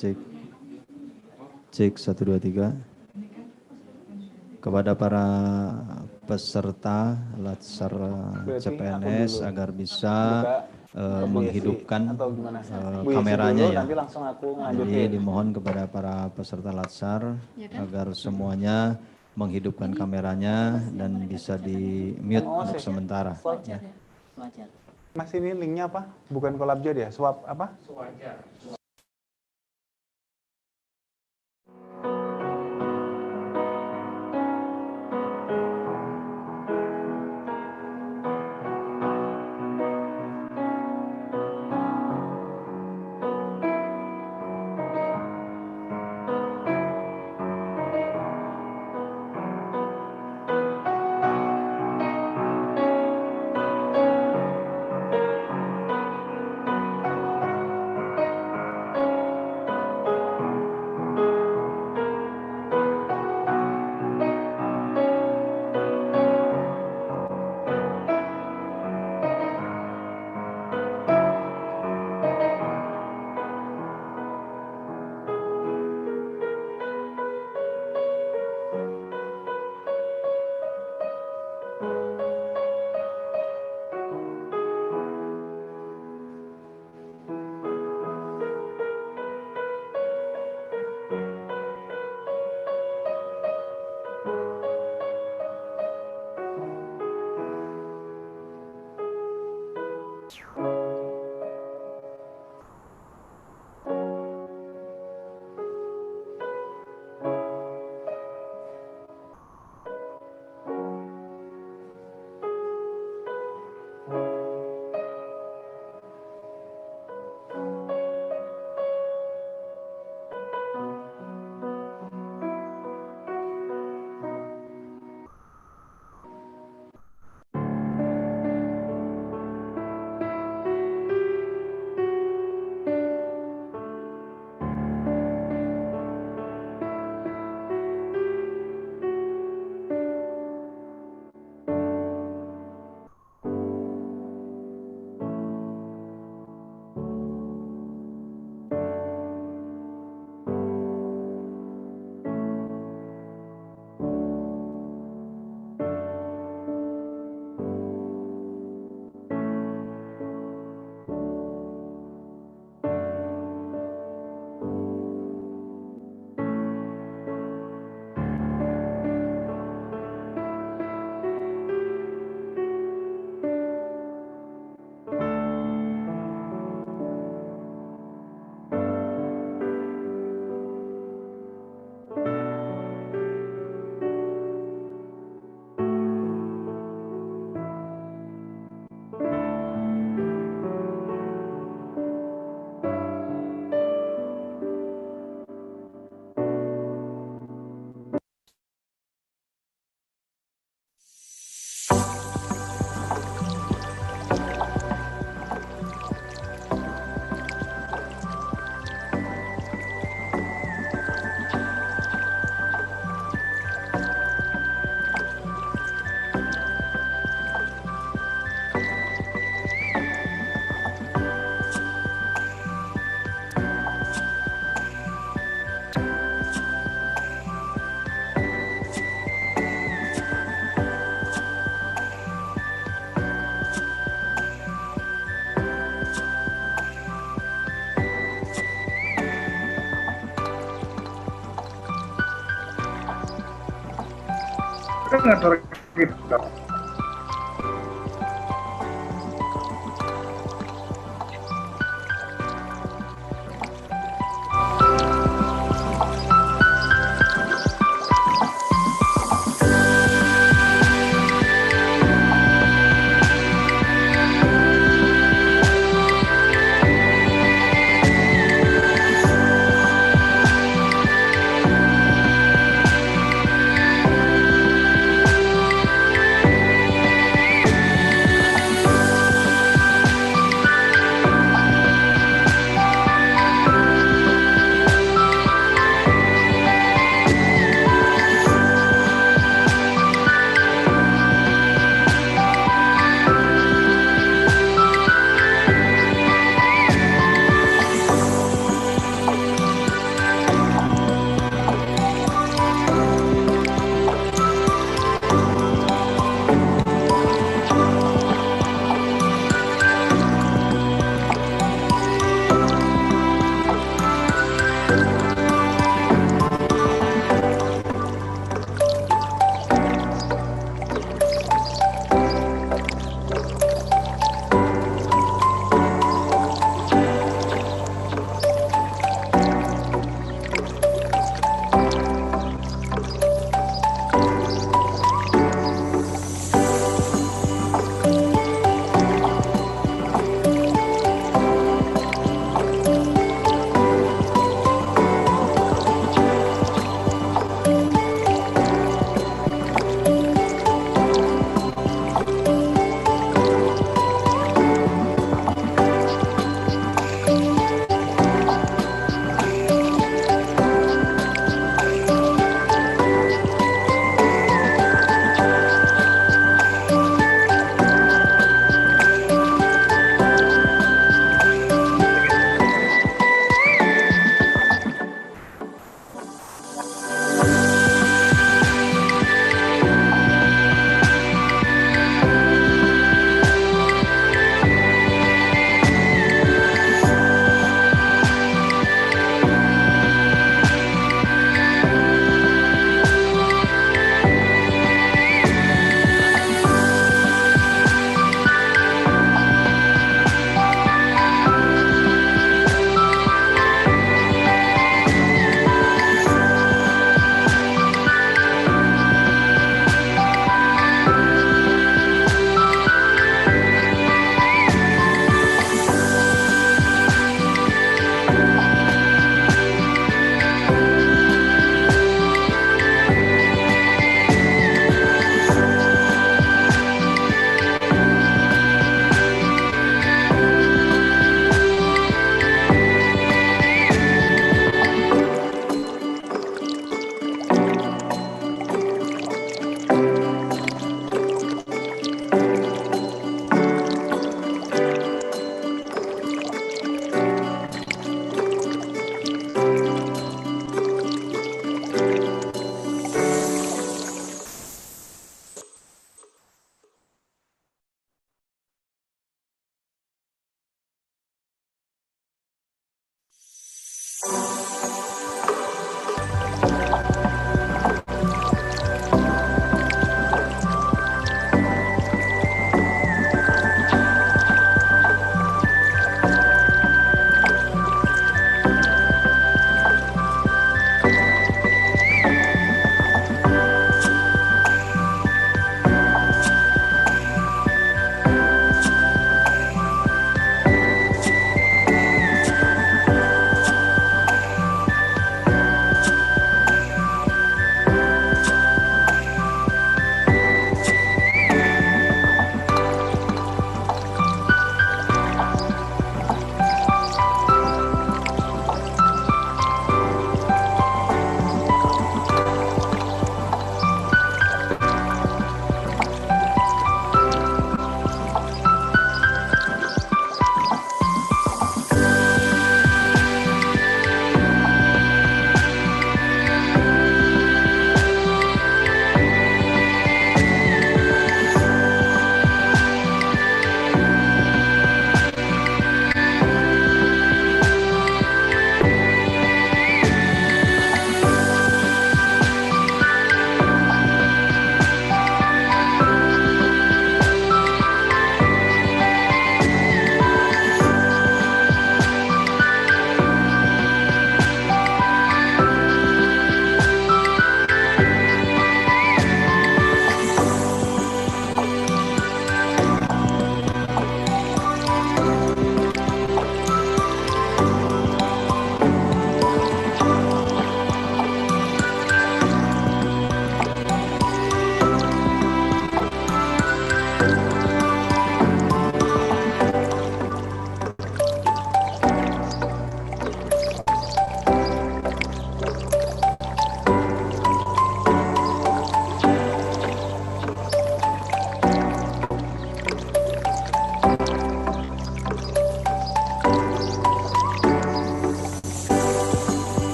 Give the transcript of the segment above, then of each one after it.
Cek. Cek 1, 2, 3. Kepada para peserta Latsar CPNS agar bisa menghidupkan kameranya ya. Jadi dimohon kepada para peserta Latsar agar semuanya menghidupkan kameranya dan bisa di mute untuk sementara. Ya. Mas, ini linknya apa? Bukan Collabjad ya? Swap apa? Suara kita.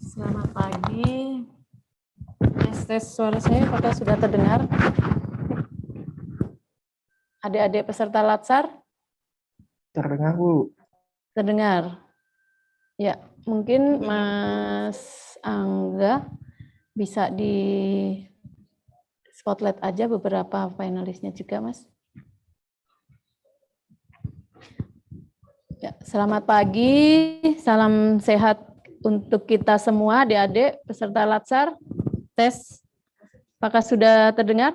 Selamat pagi. Tes suara saya apakah sudah terdengar? Adik-adik peserta Latsar? Terdengar, Bu. Terdengar. Ya, mungkin Mas Angga bisa di spotlight aja beberapa finalisnya juga, Mas. Ya, selamat pagi, salam sehat untuk kita semua, adik-adik peserta Latsar. Tes, apakah sudah terdengar?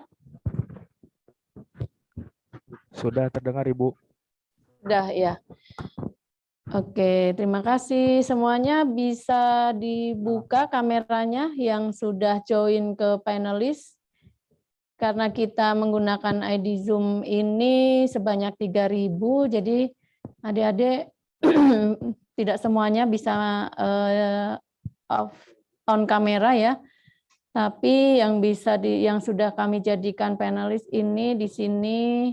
Sudah terdengar, Ibu. Sudah, ya. Oke, terima kasih semuanya. Bisa dibuka kameranya yang sudah join ke panelis. Karena kita menggunakan ID Zoom ini sebanyak 3.000, jadi adik-adik tidak semuanya bisa on kamera ya. Tapi yang yang sudah kami jadikan panelis ini di sini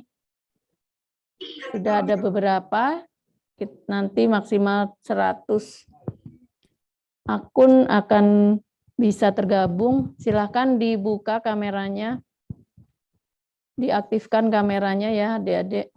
sudah ada beberapa. Nanti maksimal 100 akun akan bisa tergabung. Silakan dibuka kameranya, diaktifkan kameranya ya adik-adik.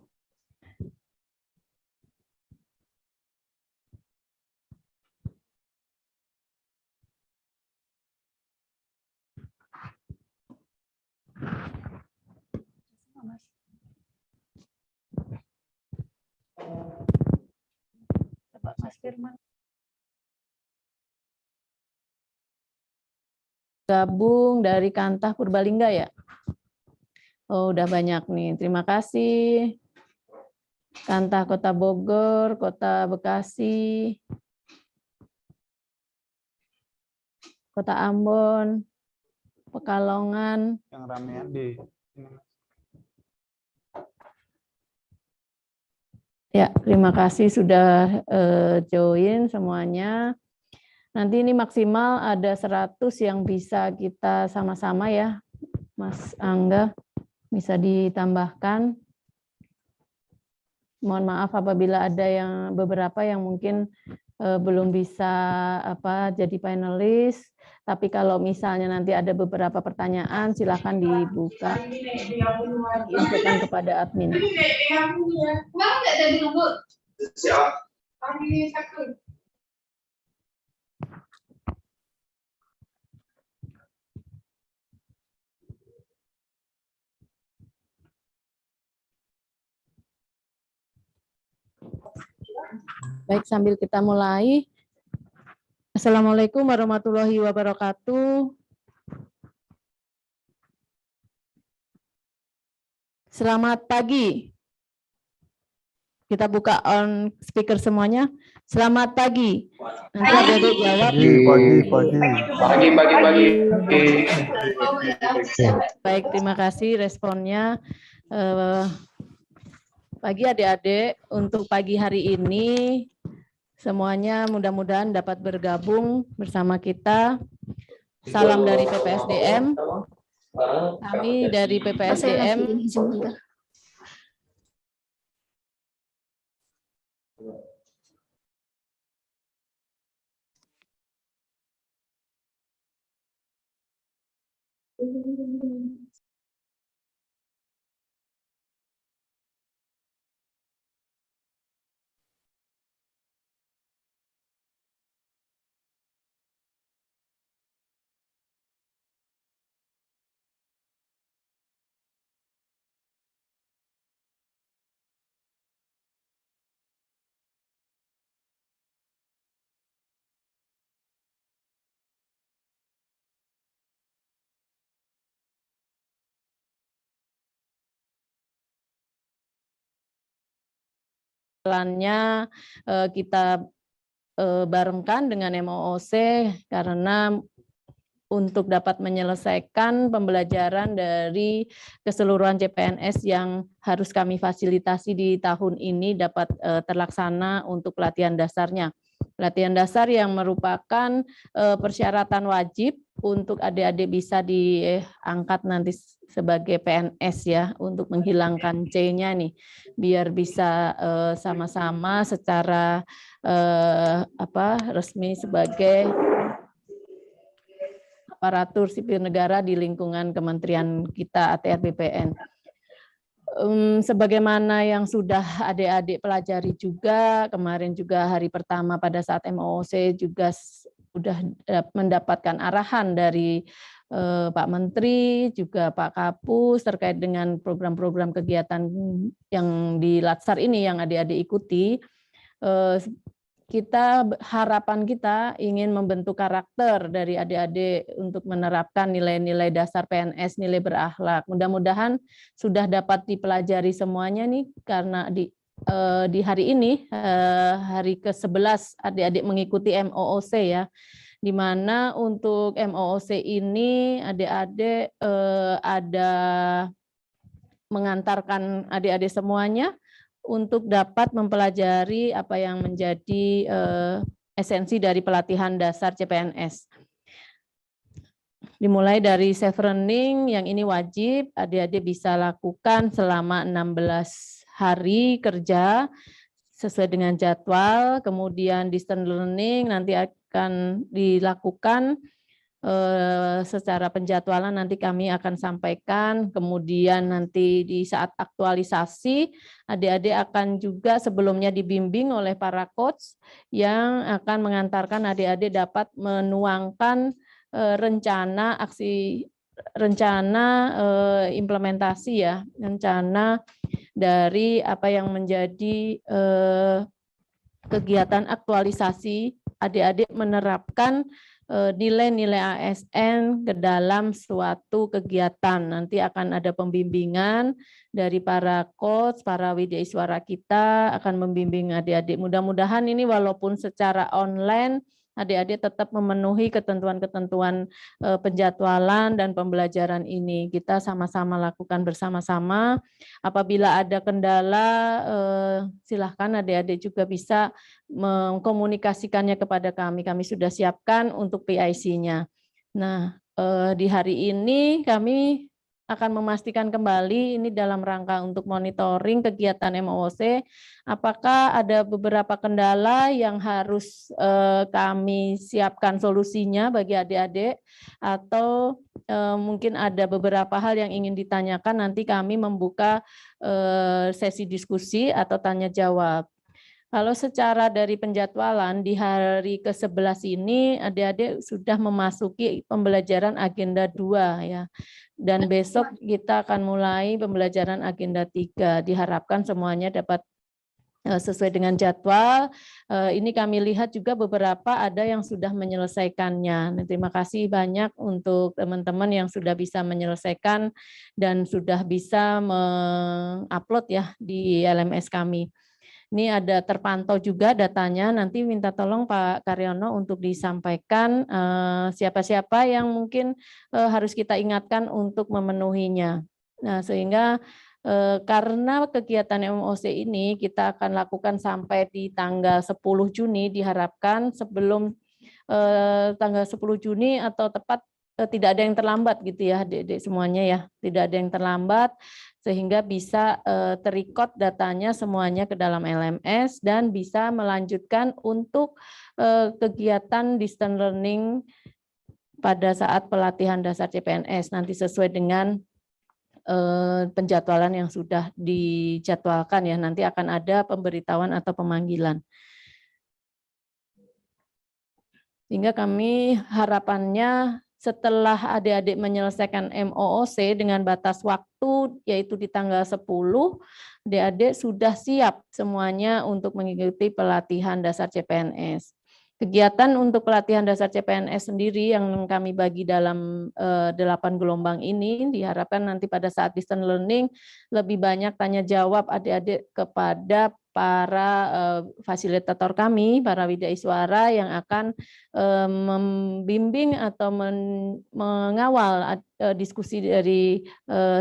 Mas Firman. gabung dari Kantah Purbalingga ya? Oh, udah banyak nih. Terima kasih. Kantah Kota Bogor, Kota Bekasi, Kota Ambon, Pekalongan. Yang ramean di Ya, terima kasih sudah join semuanya. Nanti ini maksimal ada 100 yang bisa kita sama-sama ya, Mas Angga, bisa ditambahkan. Mohon maaf apabila ada yang beberapa yang mungkin belum bisa jadi panelis. Tapi kalau misalnya nanti ada beberapa pertanyaan, silakan dibuka, diinfokan kepada admin. Baik, sambil kita mulai. Assalamualaikum warahmatullahi wabarakatuh. Selamat pagi. Kita buka on speaker semuanya. Selamat pagi. Nanti adik-adik jawab. Pagi. Baik, terima kasih responnya. Pagi adik-adik, untuk pagi hari ini semuanya mudah-mudahan dapat bergabung bersama kita. Salam dari PPSDM. Kami dari PPSDM jalannya kita barengkan dengan MOOC karena untuk dapat menyelesaikan pembelajaran dari keseluruhan CPNS yang harus kami fasilitasi di tahun ini dapat terlaksana untuk pelatihan dasarnya. Pelatihan dasar yang merupakan persyaratan wajib untuk adik-adik bisa diangkat nanti sebagai PNS ya, untuk menghilangkan C-nya nih, biar bisa sama-sama secara resmi sebagai aparatur sipil negara di lingkungan kementerian kita ATR BPN. Sebagaimana yang sudah adik-adik pelajari juga, kemarin juga hari pertama pada saat MOOC juga sudah mendapatkan arahan dari Pak Menteri, juga Pak Kapus terkait dengan program-program kegiatan yang di Latsar ini yang adik-adik ikuti. Harapan kita ingin membentuk karakter dari adik-adik untuk menerapkan nilai-nilai dasar PNS, nilai berakhlak. Mudah-mudahan sudah dapat dipelajari semuanya nih, karena di hari ini, hari ke-11 adik-adik mengikuti MOOC ya, di mana untuk MOOC ini adik-adik ada mengantarkan adik-adik semuanya untuk dapat mempelajari apa yang menjadi esensi dari pelatihan dasar CPNS. Dimulai dari self learning yang ini wajib adik-adik bisa lakukan selama 16 hari kerja sesuai dengan jadwal, kemudian distance learning nanti akan dilakukan secara penjadwalan, nanti kami akan sampaikan. Kemudian nanti di saat aktualisasi adik-adik akan juga sebelumnya dibimbing oleh para coach yang akan mengantarkan adik-adik dapat menuangkan rencana implementasi ya, rencana dari apa yang menjadi kegiatan aktualisasi adik-adik menerapkan nilai-nilai ASN ke dalam suatu kegiatan. Nanti akan ada pembimbingan dari para coach, para wideiswara kita akan membimbing adik-adik. Mudah-mudahan ini walaupun secara online, adik-adik tetap memenuhi ketentuan-ketentuan penjadwalan dan pembelajaran ini. Kita sama-sama lakukan bersama-sama. Apabila ada kendala, silahkan adik-adik juga bisa mengkomunikasikannya kepada kami. Kami sudah siapkan untuk PIC-nya. Nah, di hari ini kami akan memastikan kembali ini dalam rangka untuk monitoring kegiatan MOOC, apakah ada beberapa kendala yang harus kami siapkan solusinya bagi adik-adik, atau mungkin ada beberapa hal yang ingin ditanyakan, nanti kami membuka sesi diskusi atau tanya jawab. Kalau secara dari penjadwalan di hari ke-11 ini adik-adik sudah memasuki pembelajaran agenda 2 ya. Dan besok kita akan mulai pembelajaran agenda 3. Diharapkan semuanya dapat sesuai dengan jadwal. Ini kami lihat juga beberapa ada yang sudah menyelesaikannya. Terima kasih banyak untuk teman-teman yang sudah bisa menyelesaikan dan sudah bisa mengupload ya di LMS kami. Ini ada terpantau juga datanya, nanti minta tolong Pak Karyono untuk disampaikan siapa-siapa yang mungkin harus kita ingatkan untuk memenuhinya. Nah, sehingga karena kegiatan MOOC ini kita akan lakukan sampai di tanggal 10 Juni, diharapkan sebelum tanggal 10 Juni atau tepat tidak ada yang terlambat gitu ya, adik-adik semuanya ya, tidak ada yang terlambat, sehingga bisa terrecord datanya semuanya ke dalam LMS dan bisa melanjutkan untuk kegiatan distance learning pada saat pelatihan dasar CPNS nanti sesuai dengan penjadwalan yang sudah dijadwalkan ya, nanti akan ada pemberitahuan atau pemanggilan. Sehingga kami harapannya setelah adik-adik menyelesaikan MOOC dengan batas waktu yaitu di tanggal 10, adik-adik sudah siap semuanya untuk mengikuti pelatihan dasar CPNS. Kegiatan untuk pelatihan dasar CPNS sendiri yang kami bagi dalam 8 gelombang ini diharapkan nanti pada saat distance learning lebih banyak tanya jawab adik-adik kepada para fasilitator kami, para wideiswara yang akan membimbing atau mengawal diskusi dari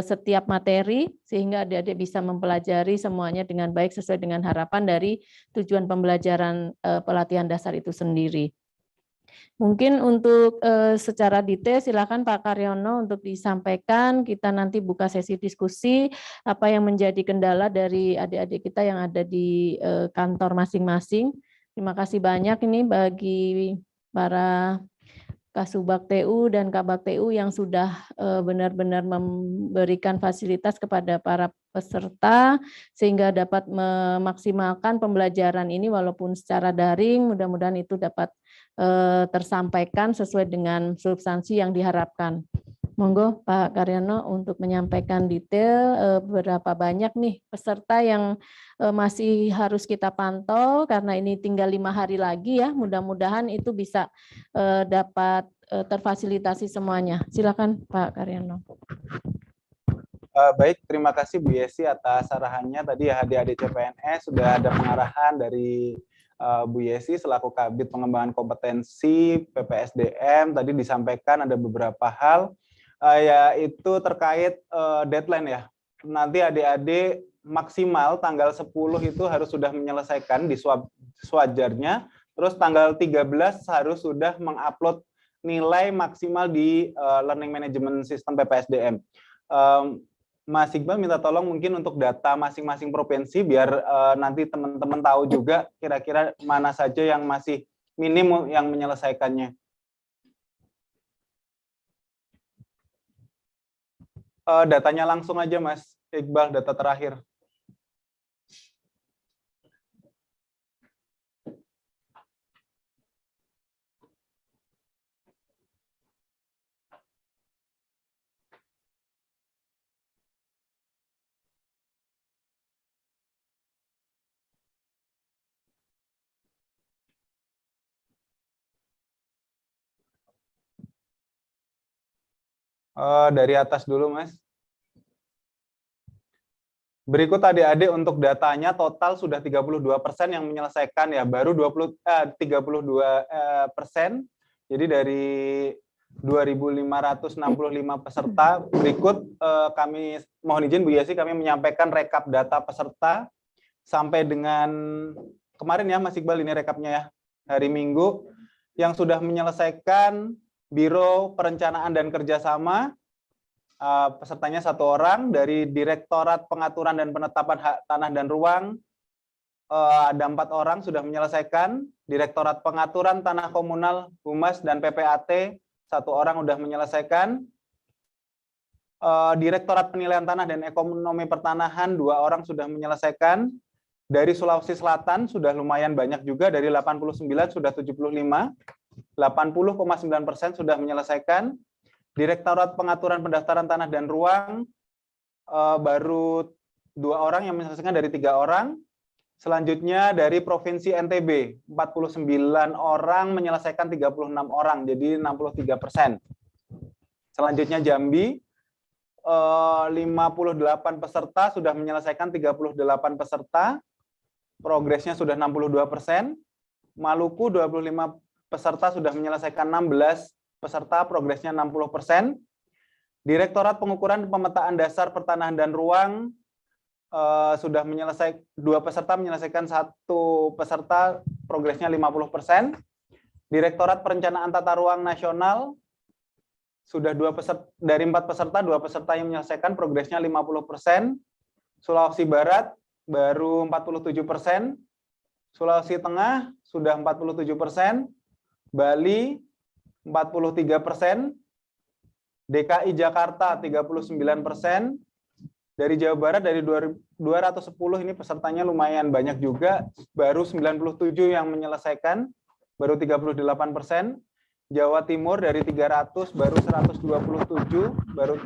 setiap materi sehingga adik-adik bisa mempelajari semuanya dengan baik sesuai dengan harapan dari tujuan pembelajaran pelatihan dasar itu sendiri. Mungkin untuk secara detail silakan Pak Karyono untuk disampaikan, kita nanti buka sesi diskusi apa yang menjadi kendala dari adik-adik kita yang ada di kantor masing-masing. Terima kasih banyak ini bagi para Kasubag TU dan Kabag TU yang sudah benar-benar memberikan fasilitas kepada para peserta sehingga dapat memaksimalkan pembelajaran ini walaupun secara daring, mudah-mudahan itu dapat tersampaikan sesuai dengan substansi yang diharapkan. Monggo Pak Karyono untuk menyampaikan detail berapa banyak nih peserta yang masih harus kita pantau karena ini tinggal 5 hari lagi ya, mudah-mudahan itu bisa dapat terfasilitasi semuanya. Silakan Pak Karyono. Baik, terima kasih Bu Yesi atas arahannya tadi ya, adik-adik CPNS sudah ada pengarahan dari Bu Yesi selaku Kabid Pengembangan Kompetensi PPSDM. Tadi disampaikan ada beberapa hal yaitu terkait deadline ya. Nanti adik-adik maksimal tanggal 10 itu harus sudah menyelesaikan di swajarnya, terus tanggal 13 harus sudah mengupload nilai maksimal di Learning Management System PPSDM. Mas Iqbal minta tolong mungkin untuk data masing-masing provinsi biar nanti teman-teman tahu juga kira-kira mana saja yang masih minim yang menyelesaikannya. Datanya langsung aja Mas Iqbal, data terakhir. Dari atas dulu, Mas. Berikut adik-adik untuk datanya total sudah 32% yang menyelesaikan ya, baru 32%. Jadi dari 2.565 peserta, berikut kami mohon izin Bu Yesi, kami menyampaikan rekap data peserta sampai dengan kemarin ya Mas Iqbal, ini rekapnya ya, hari Minggu, yang sudah menyelesaikan Biro Perencanaan dan Kerjasama, pesertanya 1 orang, dari Direktorat Pengaturan dan Penetapan Hak Tanah dan Ruang, ada 4 orang sudah menyelesaikan, Direktorat Pengaturan Tanah Komunal, Humas, dan PPAT, 1 orang sudah menyelesaikan, Direktorat Penilaian Tanah dan Ekonomi Pertanahan, 2 orang sudah menyelesaikan, dari Sulawesi Selatan sudah lumayan banyak juga, dari 89 sudah 75, 80,9% sudah menyelesaikan, Direktorat Pengaturan Pendaftaran Tanah dan Ruang, baru 2 orang yang menyelesaikan dari 3 orang. Selanjutnya dari Provinsi NTB, 49 orang menyelesaikan 36 orang, jadi 63%. Selanjutnya Jambi, 58 peserta sudah menyelesaikan 38 peserta, progresnya sudah 62%. Maluku, 25 peserta sudah menyelesaikan 16 peserta, progresnya 60%. Direktorat Pengukuran Pemetaan Dasar Pertanahan dan Ruang sudah menyelesaikan 2 peserta menyelesaikan 1 peserta, progresnya 50%. Direktorat Perencanaan Tata Ruang Nasional sudah 2 peserta, dari 4 peserta 2 peserta yang menyelesaikan, progresnya 50%. Sulawesi Barat baru 47%. Sulawesi Tengah sudah 47%. Bali 43%, DKI Jakarta 39%, dari Jawa Barat dari 210 ini pesertanya lumayan banyak juga, baru 97 yang menyelesaikan, baru 38%, Jawa Timur dari 300 baru 127, baru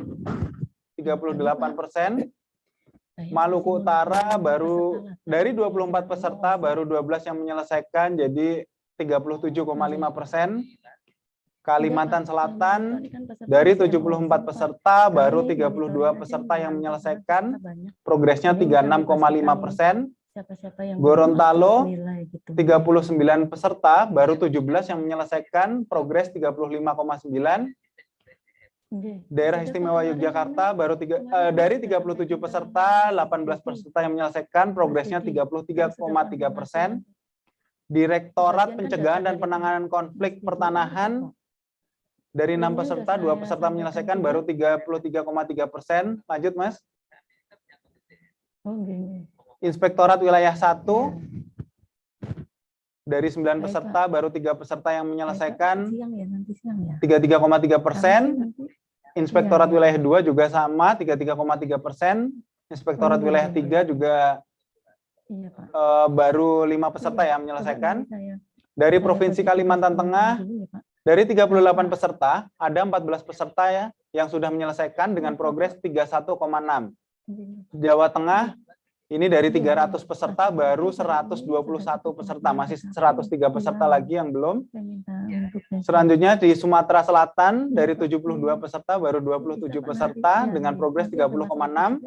38%, Maluku Utara baru dari 24 peserta baru 12 yang menyelesaikan, jadi 37,5%. Kalimantan Selatan dari 74 peserta baru 32 peserta yang menyelesaikan, progresnya 36,5%. Gorontalo 39 peserta baru 17 yang menyelesaikan, progres 35,9%. Daerah Istimewa Yogyakarta baru dari 37 peserta 18 peserta yang menyelesaikan, progresnya 33,3%. Direktorat Pencegahan dan Penanganan Konflik Pertanahan dari 6 peserta, 2 peserta menyelesaikan, baru 33,3%. Lanjut, Mas. Inspektorat Wilayah 1 dari 9 peserta, baru 3 peserta yang menyelesaikan, 33,3%. Inspektorat Wilayah 2 juga sama, 33,3%. Inspektorat Wilayah 3 juga baru 5 peserta yang menyelesaikan. Dari Provinsi Kalimantan Tengah, dari 38 peserta, ada 14 peserta ya yang sudah menyelesaikan dengan progres 31,6. Jawa Tengah, ini dari 300 peserta, baru 121 peserta, masih 103 peserta lagi yang belum. Selanjutnya di Sumatera Selatan, dari 72 peserta, baru 27 peserta dengan progres 30,6.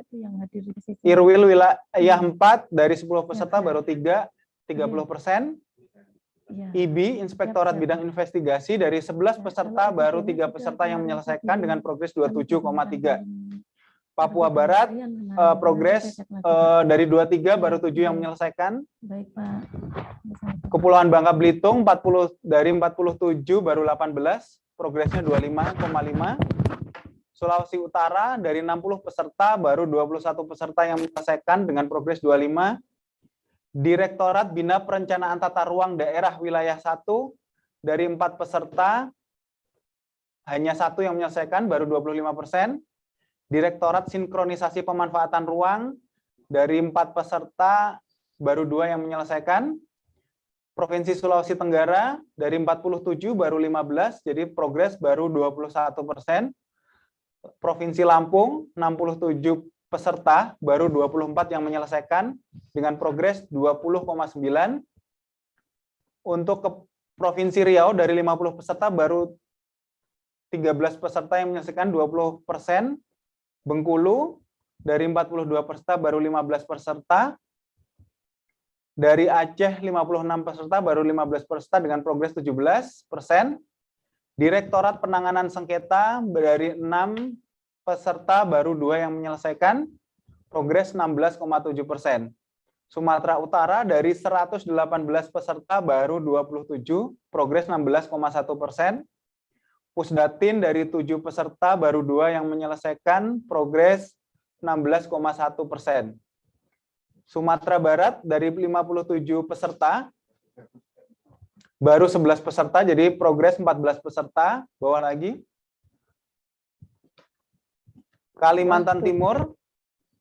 Irwil Wilayah 4, dari 10 peserta, baru 30%. IBI, Inspektorat Bidang Investigasi, dari 11 peserta, baru 3 peserta yang menyelesaikan dengan progres 27,3. Papua Barat, progres dari 23, baru 7 yang menyelesaikan. Kepulauan Bangka Belitung, dari 47, baru 18, progresnya 25,5. Sulawesi Utara, dari 60 peserta, baru 21 peserta yang menyelesaikan dengan progres 25. Direktorat Bina Perencanaan Tata Ruang Daerah Wilayah 1, dari 4 peserta, hanya 1 yang menyelesaikan, baru 25%. Direktorat Sinkronisasi Pemanfaatan Ruang, dari 4 peserta, baru 2 yang menyelesaikan. Provinsi Sulawesi Tenggara, dari 47, baru 15, jadi progres baru 21%. Provinsi Lampung, 67 peserta, baru 24 yang menyelesaikan dengan progres 20,9. Untuk ke Provinsi Riau, dari 50 peserta, baru 13 peserta yang menyelesaikan 20%, Bengkulu dari 42 peserta baru 15 peserta, dari Aceh 56 peserta baru 15 peserta dengan progres 17%, Direktorat Penanganan Sengketa dari 6 peserta baru 2 yang menyelesaikan, progres 16,7%. Sumatera Utara dari 118 peserta baru 27, progres 16,1%. Pusdatin dari 7 peserta baru 2 yang menyelesaikan, progres 16,1%. Sumatera Barat dari 57 peserta baru 11 peserta, jadi progres 14 peserta. Bawah lagi. Kalimantan Timur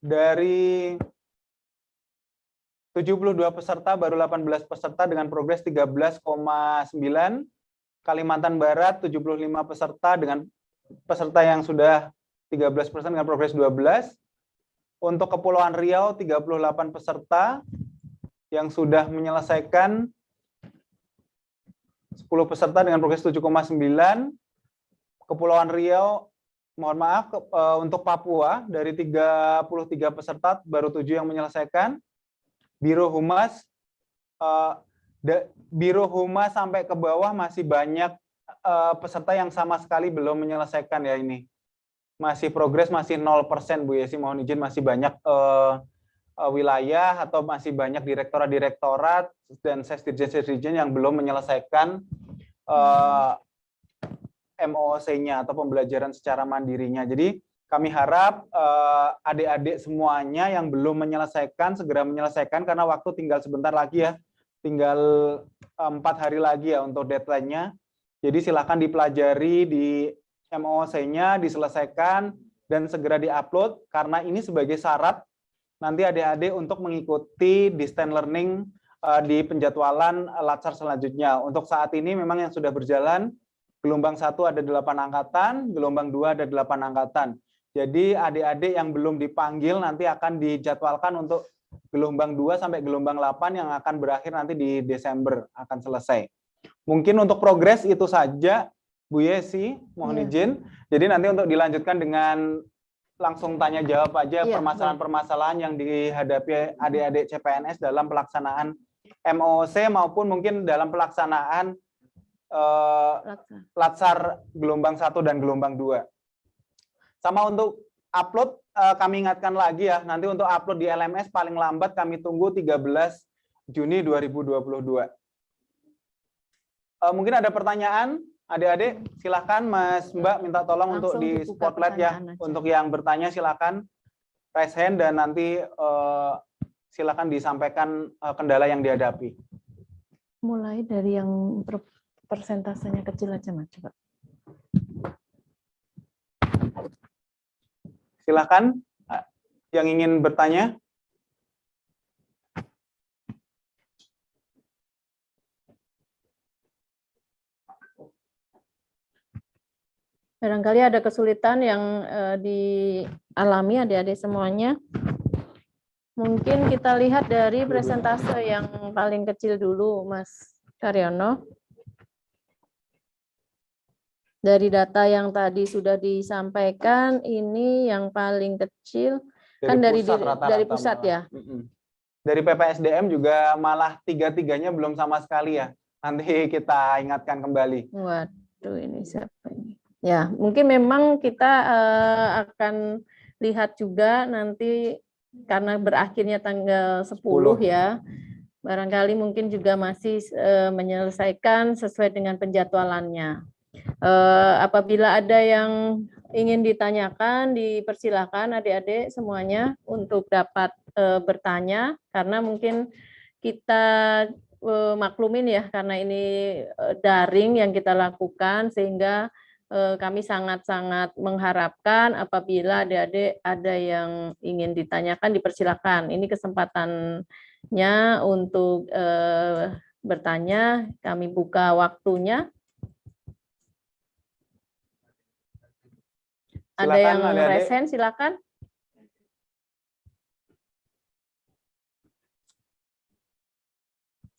dari 72 peserta baru 18 peserta dengan progres 13,9. Kalimantan Barat 75 peserta dengan peserta yang sudah 13% dengan progres 12. Untuk Kepulauan Riau 38 peserta yang sudah menyelesaikan, 10 peserta dengan progres 7,9. Kepulauan Riau, mohon maaf, untuk Papua dari 33 peserta baru 7 yang menyelesaikan. Biro Humas sampai ke bawah masih banyak peserta yang sama sekali belum menyelesaikan ya ini. Masih progres masih 0% Bu Yesi, mohon izin masih banyak wilayah atau masih banyak direktorat-direktorat dan sesdirjen-sesdirjen yang belum menyelesaikan MOOC-nya atau pembelajaran secara mandirinya. Jadi kami harap adik-adik semuanya yang belum menyelesaikan segera menyelesaikan karena waktu tinggal sebentar lagi ya, tinggal 4 hari lagi ya untuk deadline-nya. Jadi silakan dipelajari di MOOC-nya, diselesaikan dan segera diupload karena ini sebagai syarat nanti adik-adik untuk mengikuti distance learning di penjadwalan Latsar selanjutnya. Untuk saat ini memang yang sudah berjalan gelombang 1 ada 8 angkatan, gelombang 2 ada 8 angkatan. Jadi adik-adik yang belum dipanggil nanti akan dijadwalkan untuk gelombang 2 sampai gelombang 8 yang akan berakhir nanti di Desember akan selesai. Mungkin untuk progres itu saja Bu Yesi, mohon izin. Jadi nanti untuk dilanjutkan dengan langsung tanya jawab aja permasalahan-permasalahan yang dihadapi adik-adik CPNS dalam pelaksanaan MOOC maupun mungkin dalam pelaksanaan Latsar gelombang 1 dan gelombang 2. Sama untuk upload, kami ingatkan lagi ya, nanti untuk upload di LMS paling lambat kami tunggu 13 Juni 2022. Mungkin ada pertanyaan, adik-adik, silakan Mas Mbak minta tolong langsung untuk di spotlight ya. Aja. Untuk yang bertanya silakan raise hand dan nanti silakan disampaikan kendala yang dihadapi. Mulai dari yang persentasenya kecil aja Mas, coba. Silakan yang ingin bertanya. Barangkali ada kesulitan yang dialami adik-adik semuanya. Mungkin kita lihat dari persentase yang paling kecil dulu, Mas Karyono. Dari data yang tadi sudah disampaikan, ini yang paling kecil kan dari pusat ya. Dari PPSDM juga malah 3-3-nya belum sama sekali ya. Nanti kita ingatkan kembali. Waduh, ini siapa ini? Ya, mungkin memang kita akan lihat juga nanti karena berakhirnya tanggal 10 ya. Barangkali mungkin juga masih menyelesaikan sesuai dengan penjadwalannya. Apabila ada yang ingin ditanyakan, dipersilakan adik-adik semuanya untuk dapat bertanya, karena mungkin kita maklumin ya, karena ini daring yang kita lakukan, sehingga kami sangat-sangat mengharapkan apabila adik-adik ada yang ingin ditanyakan, dipersilakan. Ini kesempatannya untuk bertanya, kami buka waktunya. Silakan, ada yang raise hand, silakan.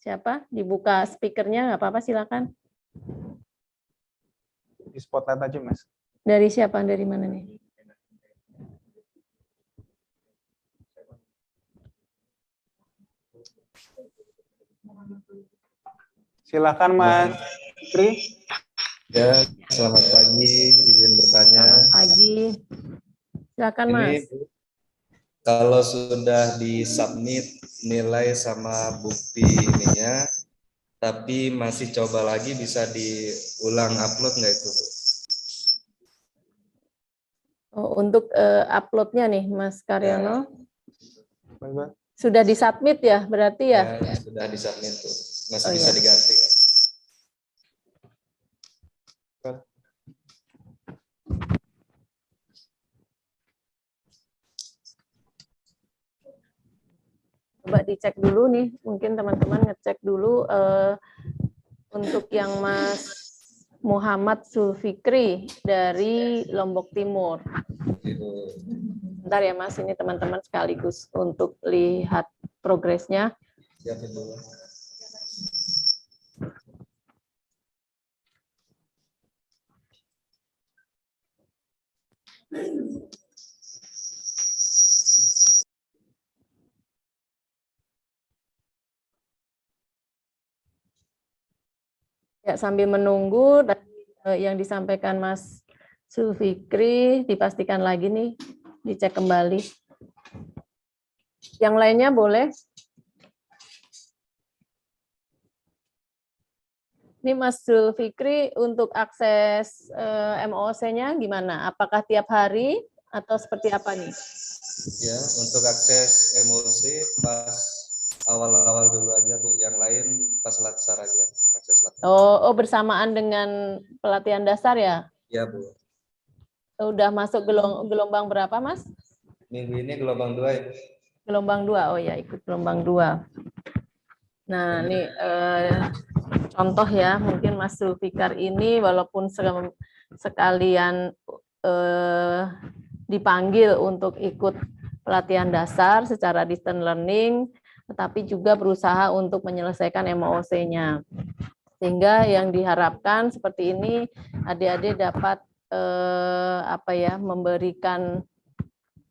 Siapa? Dibuka speakernya, nggak apa-apa, silakan. Di spotlight aja, Mas. Dari siapa? Dari mana nih? Silakan Mas Fikri. Ya, selamat pagi, izin bertanya. Selamat pagi. Silakan Ini Mas. kalau sudah disubmit nilai sama bukti ininya, tapi masih coba lagi, bisa diulang upload nggak itu, Bu? Oh, untuk uploadnya nih, Mas Karyono, Mas. sudah disubmit ya, berarti ya? Ya, sudah disubmit tuh, masih Oh, bisa iya. diganti ya? Coba dicek dulu nih, mungkin teman-teman ngecek dulu untuk yang Mas Muhammad Zulfikri dari Lombok Timur. Itu. Bentar ya Mas, ini teman-teman sekaligus untuk lihat progresnya. Siap itu. Ya, sambil menunggu yang disampaikan Mas Zulfikri dipastikan lagi nih, dicek kembali. Yang lainnya boleh? Ini Mas Zulfikri untuk akses MOOC-nya gimana? Apakah tiap hari atau seperti apa nih? Ya, untuk akses MOC pas awal-awal dulu aja, Bu. Yang lain pas latsar aja. Akses latsar. Oh, bersamaan dengan pelatihan dasar ya? Ya, Bu. Udah masuk gelombang berapa, Mas? Minggu ini gelombang 2 ya. Gelombang 2, oh ya, ikut gelombang 2. Nah, ini contoh ya, mungkin Mas Zulfikar ini walaupun sekalian dipanggil untuk ikut pelatihan dasar secara distance learning, tetapi juga berusaha untuk menyelesaikan MOOC-nya. Sehingga yang diharapkan seperti ini, adik-adik dapat memberikan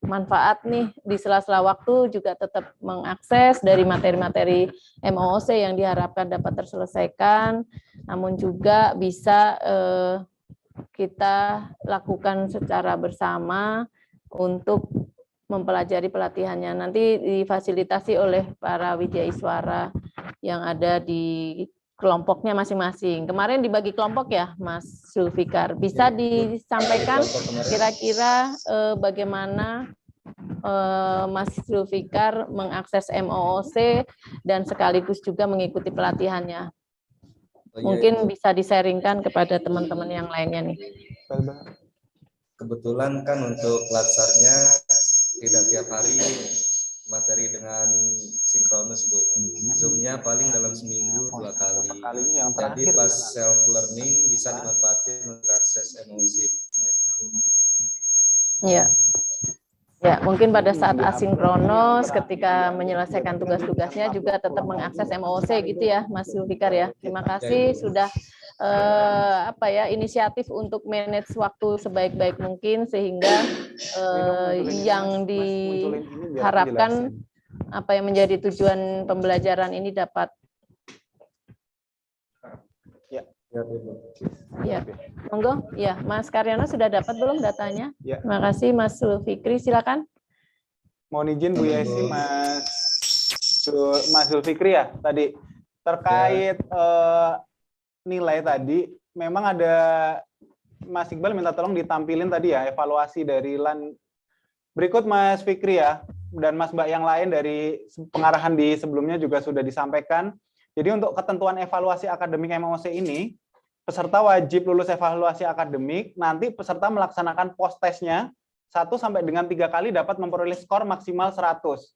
manfaat nih di sela-sela waktu, juga tetap mengakses dari materi-materi MOOC yang diharapkan dapat terselesaikan, namun juga bisa kita lakukan secara bersama untuk mempelajari pelatihannya. Nanti difasilitasi oleh para widyaiswara yang ada di kelompoknya masing-masing. Kemarin dibagi kelompok ya, Mas Zulfikar. Bisa disampaikan kira-kira bagaimana Mas Zulfikar mengakses MOOC dan sekaligus juga mengikuti pelatihannya. Mungkin bisa di-sharingkan kepada teman-teman yang lainnya nih. Kebetulan kan untuk latsarnya tidak tiap hari materi dengan sinkronus, Bu. Zoom-nya paling dalam seminggu 2 kali. Jadi pas self learning bisa dimanfaatkan untuk akses MOOC. Ya. Ya, mungkin pada saat asinkronos ketika menyelesaikan tugas-tugasnya juga tetap mengakses MOOC gitu ya, Mas Zulfikar ya. Terima kasih sudah inisiatif untuk manage waktu sebaik-baik mungkin sehingga yang diharapkan yang menjadi tujuan pembelajaran ini dapat. Ya, monggo. Ya, Mas Karyono sudah dapat belum datanya? Ya. Terima kasih, Mas Zulfikri. Silakan. Mohon izin Bu Yesi, Mas Zulfikri ya tadi terkait nilai tadi, memang ada Mas Iqbal minta tolong ditampilin tadi ya evaluasi dari LAN. Berikut Mas Fikri ya, dan Mas Mbak yang lain dari pengarahan di sebelumnya juga sudah disampaikan. Jadi untuk ketentuan evaluasi akademik MOOC ini, peserta wajib lulus evaluasi akademik, nanti peserta melaksanakan post-testnya 1 sampai dengan 3 kali dapat memperoleh skor maksimal 100.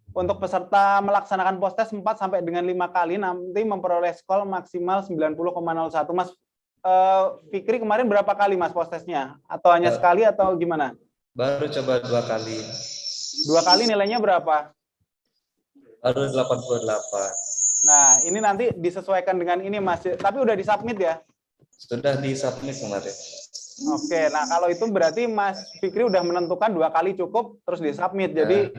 Untuk peserta melaksanakan post-test 4 sampai dengan 5 kali nanti memperoleh skor maksimal 90,01. Mas Fikri kemarin berapa kali Mas post-testnya? Atau hanya sekali atau gimana? Baru coba 2 kali. 2 kali nilainya berapa? Baru 88. Nah, ini nanti disesuaikan dengan ini Mas. Tapi udah disubmit ya? Sudah di-submit kemarin. Oke, nah kalau itu berarti Mas Fikri udah menentukan 2 kali cukup, terus di-submit. Jadi,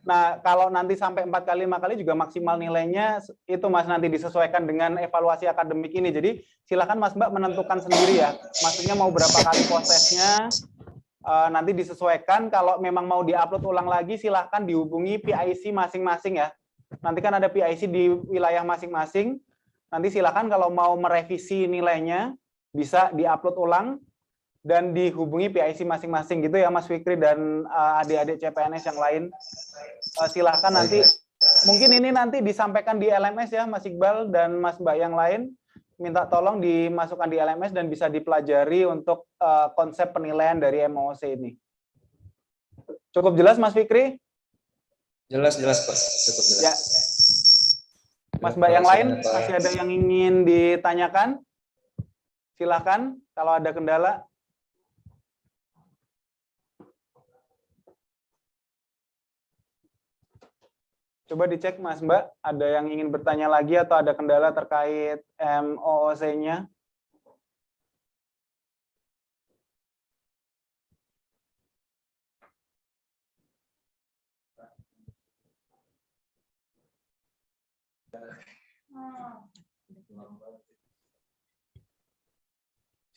nah kalau nanti sampai 4 kali, 5 kali juga maksimal nilainya itu Mas nanti disesuaikan dengan evaluasi akademik ini. Jadi silakan Mas Mbak menentukan sendiri ya. Maksudnya mau berapa kali prosesnya, nanti disesuaikan. Kalau memang mau diupload ulang lagi, silahkan dihubungi PIC masing-masing ya. Nanti kan ada PIC di wilayah masing-masing. Nanti silahkan kalau mau merevisi nilainya, bisa diupload ulang dan dihubungi PIC masing-masing gitu ya Mas Fikri dan adik-adik CPNS yang lain. Silahkan nanti, mungkin ini nanti disampaikan di LMS ya Mas Iqbal dan Mas Mbak yang lain. Minta tolong dimasukkan di LMS dan bisa dipelajari untuk konsep penilaian dari MOOC ini. Cukup jelas Mas Fikri? Jelas Pak, cukup jelas. Ya. Mas Mbak yang lain, masih ada yang ingin ditanyakan? Silahkan kalau ada kendala. Coba dicek Mas Mbak, ada yang ingin bertanya lagi atau ada kendala terkait MOOC-nya?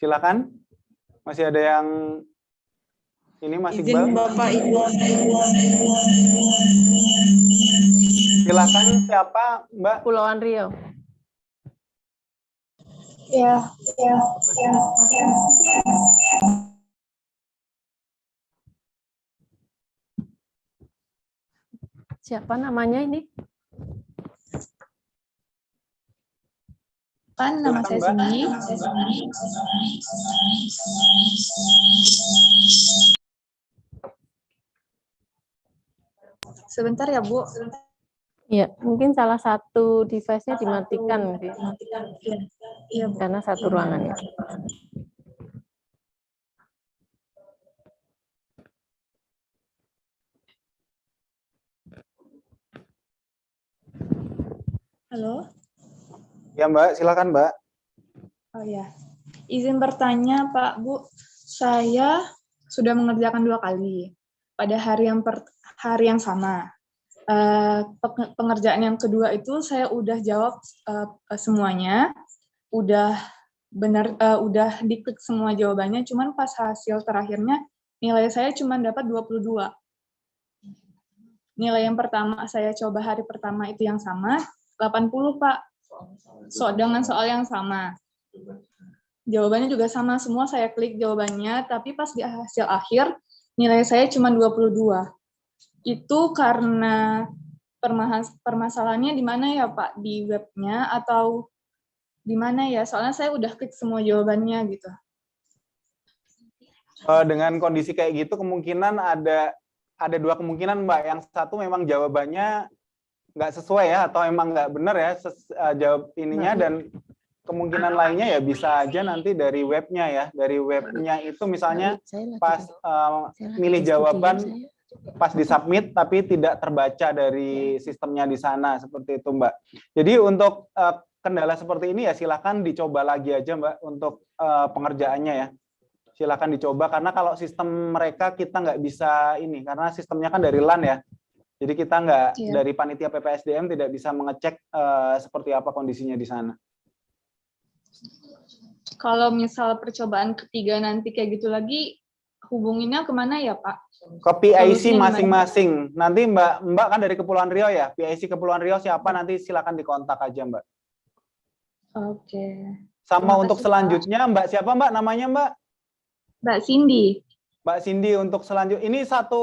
Silakan. Masih ada yang ini Mas Iqbal? Izin Bapak Ibu. Silakan siapa Mbak? Kepulauan Riau. Ya. Siapa namanya ini? Kan nama saya Sini. Sebentar ya, Bu. Ya, mungkin salah satu device-nya dimatikan mungkin. Iya, Bu. Karena satu ruangan ya. Halo. Ya Mbak, silakan Mbak. Oh ya. Izin bertanya, Pak, Bu. Saya sudah mengerjakan 2 kali pada hari yang sama. Pengerjaan yang kedua itu saya udah jawab semuanya, udah benar, udah diklik semua jawabannya, cuman pas hasil terakhirnya nilai saya cuma dapat 22. Nilai yang pertama saya coba hari pertama itu yang sama, 80 Pak. Dengan soal yang sama. Jawabannya juga sama, semua saya klik jawabannya, tapi pas di hasil akhir nilai saya cuma 22. Itu karena permasalahannya di mana ya Pak? Di webnya atau di mana ya? Soalnya saya udah klik semua jawabannya gitu. Dengan kondisi kayak gitu kemungkinan ada 2 kemungkinan Mbak. Yang satu memang jawabannya nggak sesuai ya atau emang nggak benar ya jawab ininya, dan kemungkinan lainnya ya bisa aja nanti dari webnya ya. Dari webnya itu misalnya pas milih jawaban pas disubmit tapi tidak terbaca dari sistemnya di sana, seperti itu Mbak. Jadi untuk kendala seperti ini ya silakan dicoba lagi aja Mbak untuk pengerjaannya ya. Silakan dicoba karena kalau sistem mereka kita nggak bisa ini karena sistemnya kan dari LAN ya. Jadi kita nggak dari panitia PPSDM tidak bisa mengecek seperti apa kondisinya di sana. Kalau misal percobaan ketiga nanti kayak gitu lagi, hubunginnya kemana ya Pak? Ke PIC masing-masing. Nanti Mbak kan dari Kepulauan Riau ya. PIC Kepulauan Riau siapa nanti silakan dikontak aja Mbak. Oke. Sama untuk selanjutnya Mbak siapa Mbak namanya Mbak? Mbak Cindy. Mbak Cindy untuk selanjutnya ini satu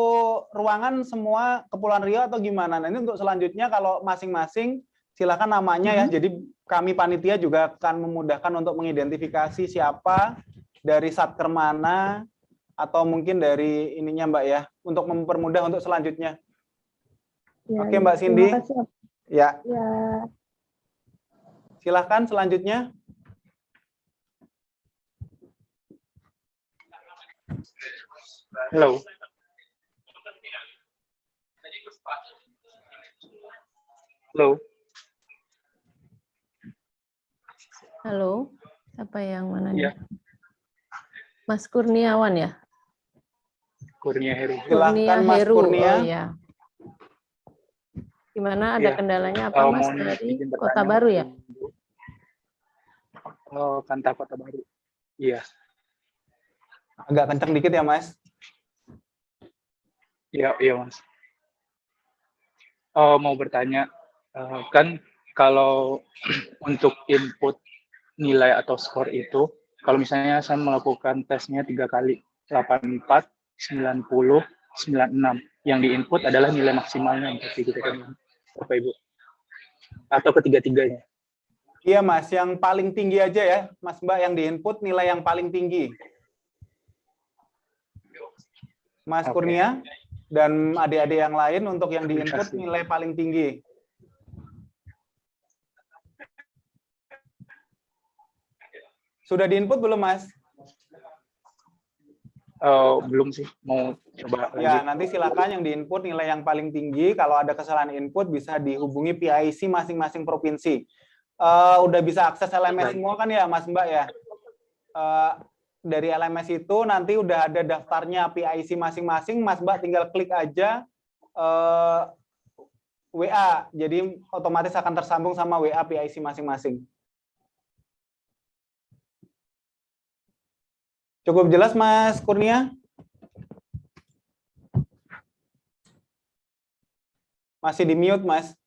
ruangan semua Kepulauan Riau atau gimana? Nanti untuk selanjutnya kalau masing-masing silakan namanya ya. Jadi kami panitia juga akan memudahkan untuk mengidentifikasi siapa dari satker mana atau mungkin dari ininya Mbak ya untuk mempermudah untuk selanjutnya. Ya, oke Mbak Cindy. Ya. Silakan selanjutnya. Halo. Halo. Halo. Siapa yang mana Iya. nih? Mas Kurniawan ya? Kurnia Heru. Silahkan Mas Heru. Kurnia. Oh ya. Gimana, ada Iya. kendalanya apa Mas Mohon dari izin Kota bertanya, Baru ya? Oh, Kanta Kota Baru. Iya. Agak kencang dikit ya Mas. Iya, iya Mas. Mau bertanya, kan kalau untuk input nilai atau skor itu, kalau misalnya saya melakukan tesnya 3 kali, 84, 90, 96. Yang diinput adalah nilai maksimalnya, berarti gitu kan, Bapak Ibu? Atau ketiga-tiganya? Iya Mas, yang paling tinggi aja ya, Mas Mbak, yang diinput nilai yang paling tinggi. Mas Oke. Kurnia dan adik-adik yang lain untuk yang diinput nilai paling tinggi. Sudah diinput belum Mas? Belum sih, mau coba Ya, lanjut. nanti silakan yang diinput nilai yang paling tinggi. Kalau ada kesalahan input bisa dihubungi PIC masing-masing provinsi. Udah bisa akses LMS semua kan ya Mas Mbak ya? Dari LMS itu nanti udah ada daftarnya PIC masing-masing. Mas Mbak tinggal klik aja WA. Jadi otomatis akan tersambung sama WA PIC masing-masing. Cukup jelas Mas Kurnia? Masih di mute Mas.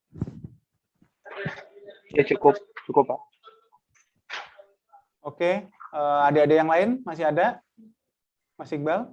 Ya cukup Pak. Oke, adik-adik yang lain masih ada? Mas Iqbal?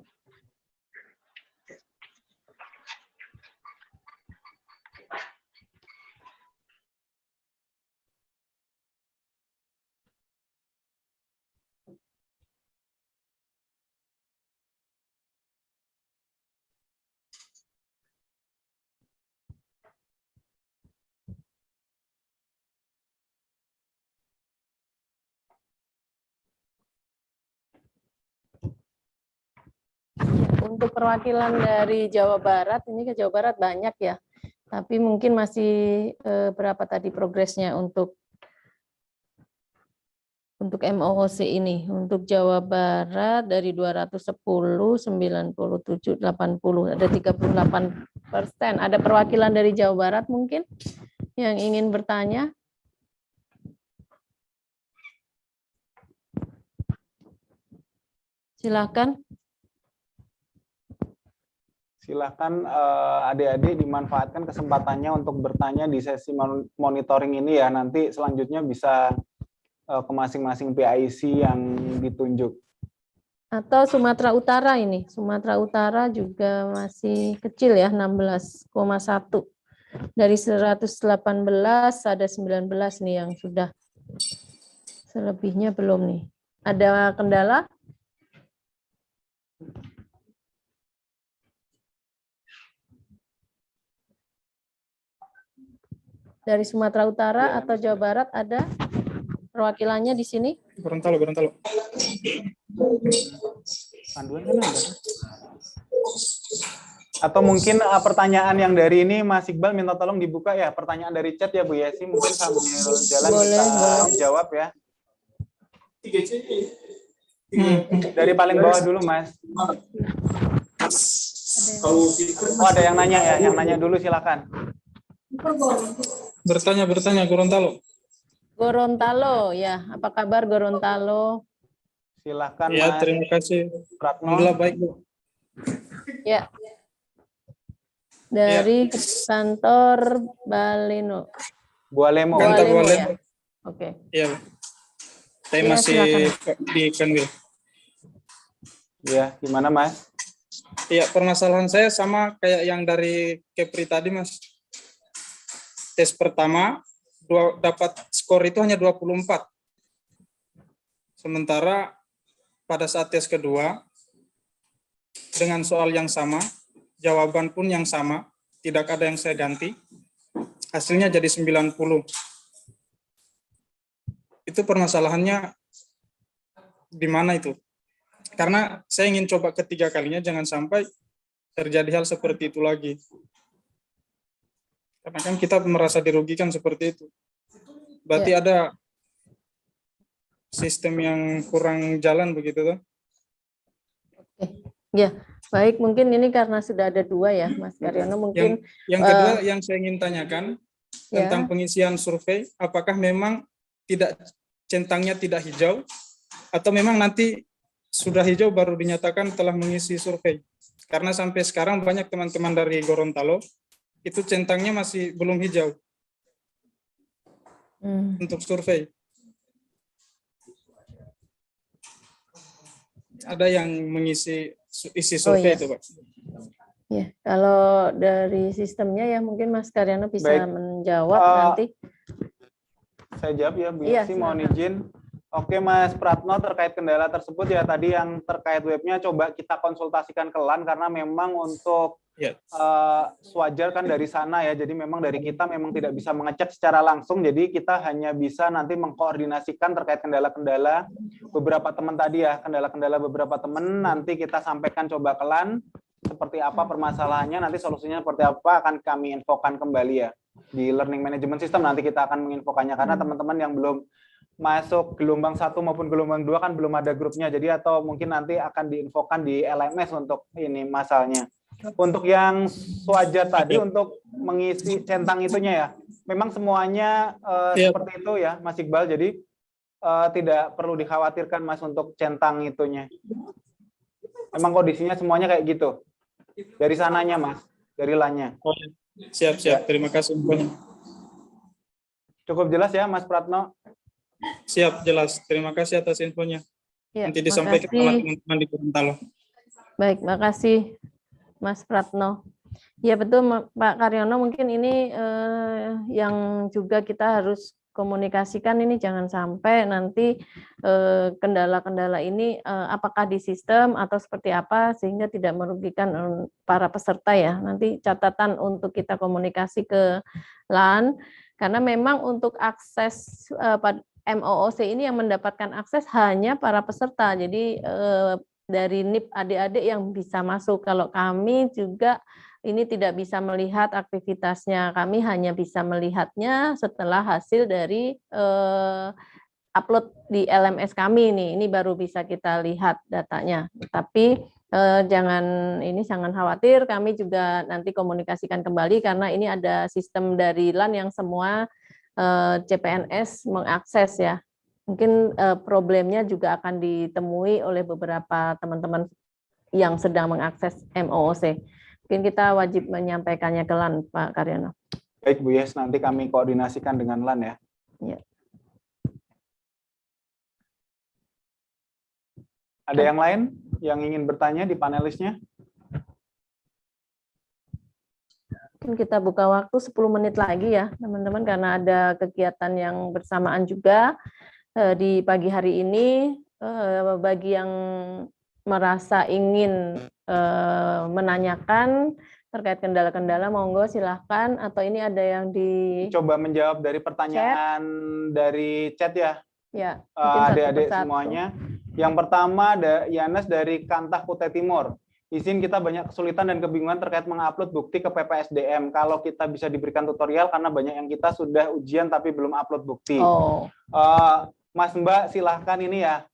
Untuk perwakilan dari Jawa Barat, ini ke Jawa Barat banyak ya, tapi mungkin masih berapa tadi progresnya untuk MOOC ini. Untuk Jawa Barat dari 210, 97, 80, ada 38%. Ada perwakilan dari Jawa Barat mungkin yang ingin bertanya? Silakan. Silakan adik-adik dimanfaatkan kesempatannya untuk bertanya di sesi monitoring ini ya. Nanti selanjutnya bisa ke masing-masing PIC yang ditunjuk. Atau Sumatera Utara ini. Sumatera Utara juga masih kecil ya, 16,1. Dari 118 ada 19 nih yang sudah. Selebihnya belum nih. Ada kendala? Dari Sumatera Utara atau Jawa Barat ada perwakilannya di sini? Gorontalo. Panduan kan ada. Atau mungkin pertanyaan yang dari ini Mas Iqbal minta tolong dibuka ya, pertanyaan dari chat ya Bu Yesi, mungkin sambil jalan Boleh. jawab ya. Dari paling bawah dulu Mas. Oh ada yang nanya ya, yang nanya dulu silakan. Bertanya Gorontalo. Gorontalo ya, apa kabar Gorontalo? Silakan Ya, Mas terima kasih. Pratno. Alhamdulillah baik, Bu. Ya. Dari kantor Baleno. Bualemo. Kantor Bualemo Bualemo. ya? Oke. Iya, Bu. Saya Ya, masih di Kanwil. Ya, gimana Mas? Iya, permasalahan saya sama kayak yang dari Kepri tadi, Mas. Tes pertama dapat skor itu hanya 24. Sementara pada saat tes kedua dengan soal yang sama, jawaban pun yang sama, tidak ada yang saya ganti. Hasilnya jadi 90. Itu permasalahannya di mana itu? Karena saya ingin coba ketiga kalinya jangan sampai terjadi hal seperti itu lagi. Karena kan kita merasa dirugikan seperti itu. Berarti ada sistem yang kurang jalan begitu tuh. Oke, ya baik, mungkin ini karena sudah ada 2 ya, Mas Karyono, mungkin yang kedua yang saya ingin tanyakan tentang pengisian survei, apakah memang centangnya tidak hijau atau memang nanti sudah hijau baru dinyatakan telah mengisi survei? Karena sampai sekarang banyak teman-teman dari Gorontalo itu centangnya masih belum hijau untuk survei. Ada yang mengisi survei itu, Pak? Ya, kalau dari sistemnya ya mungkin Mas Karyono bisa menjawab nanti. Saya jawab ya, Bu Yesi, mohon izin. Oke, Mas Pratno, terkait kendala tersebut ya tadi yang terkait webnya coba kita konsultasikan ke LAN karena memang untuk sewajar kan dari sana ya, jadi memang dari kita memang tidak bisa mengecek secara langsung, jadi kita hanya bisa nanti mengkoordinasikan terkait kendala-kendala beberapa teman tadi ya, kendala-kendala beberapa teman nanti kita sampaikan coba ke LAN seperti apa permasalahannya, nanti solusinya seperti apa akan kami infokan kembali ya di Learning Management System, nanti kita akan menginfokannya karena teman-teman yang belum masuk gelombang 1 maupun gelombang 2 kan belum ada grupnya, jadi atau mungkin nanti akan diinfokan di LMS untuk ini masalahnya. Untuk yang sewajar tadi untuk mengisi centang itunya ya, memang semuanya seperti itu ya Mas Iqbal, jadi tidak perlu dikhawatirkan Mas untuk centang itunya. Emang kondisinya semuanya kayak gitu dari sananya Mas, dari LAN-nya. Siap, terima kasih infonya. Cukup jelas ya Mas Pratno? Siap, jelas. Terima kasih atas infonya. Ya, nanti disampaikan oleh teman-teman di Gorontalo. Baik, makasih Mas Pratno. Ya betul Pak Karyono, mungkin ini yang juga kita harus komunikasikan, ini jangan sampai nanti kendala-kendala ini apakah di sistem atau seperti apa sehingga tidak merugikan para peserta ya. Nanti catatan untuk kita komunikasi ke LAN karena memang untuk akses MOOC ini yang mendapatkan akses hanya para peserta. Jadi dari NIP adik-adik yang bisa masuk. Kalau kami juga ini tidak bisa melihat aktivitasnya. Kami hanya bisa melihatnya setelah hasil dari upload di LMS kami nih. Ini baru bisa kita lihat datanya. Tapi jangan khawatir, kami juga nanti komunikasikan kembali karena ini ada sistem dari LAN yang semua CPNS mengakses ya. Mungkin problemnya juga akan ditemui oleh beberapa teman-teman yang sedang mengakses MOOC. Mungkin kita wajib menyampaikannya ke LAN, Pak Karyono. Baik Bu Yes, nanti kami koordinasikan dengan LAN ya. Ya. Ada yang lain yang ingin bertanya di panelisnya? Mungkin kita buka waktu 10 menit lagi ya, teman-teman, karena ada kegiatan yang bersamaan juga di pagi hari ini. Bagi yang merasa ingin menanyakan terkait kendala-kendala, monggo silahkan, atau ini ada yang coba menjawab dari pertanyaan chat. Dari chat ya. Ya, adik-adik semuanya. Yang pertama ada Yanes dari Kantah Kutai Timur. Izin, kita banyak kesulitan dan kebingungan terkait mengupload bukti ke PPSDM. Kalau kita bisa diberikan tutorial karena banyak yang kita sudah ujian tapi belum upload bukti. Mas Mbak silahkan ini ya,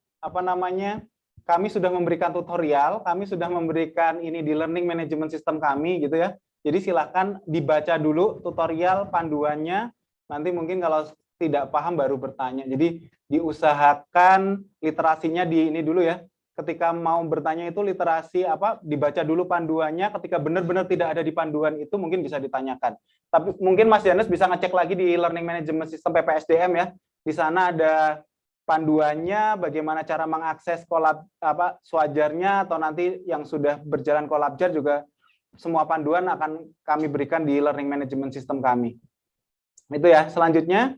kami sudah memberikan tutorial, kami sudah memberikan ini di Learning Management System kami gitu ya. Jadi silahkan dibaca dulu tutorial panduannya, nanti mungkin kalau tidak paham baru bertanya. Jadi diusahakan literasinya di ini dulu ya. Ketika mau bertanya itu literasi dibaca dulu panduannya, ketika benar-benar tidak ada di panduan itu mungkin bisa ditanyakan. Tapi mungkin Mas Yanes bisa ngecek lagi di Learning Management System PPSDM ya. Di sana ada panduannya, bagaimana cara mengakses sewajarnya, atau nanti yang sudah berjalan Collabjar juga semua panduan akan kami berikan di Learning Management System kami. Itu ya. Selanjutnya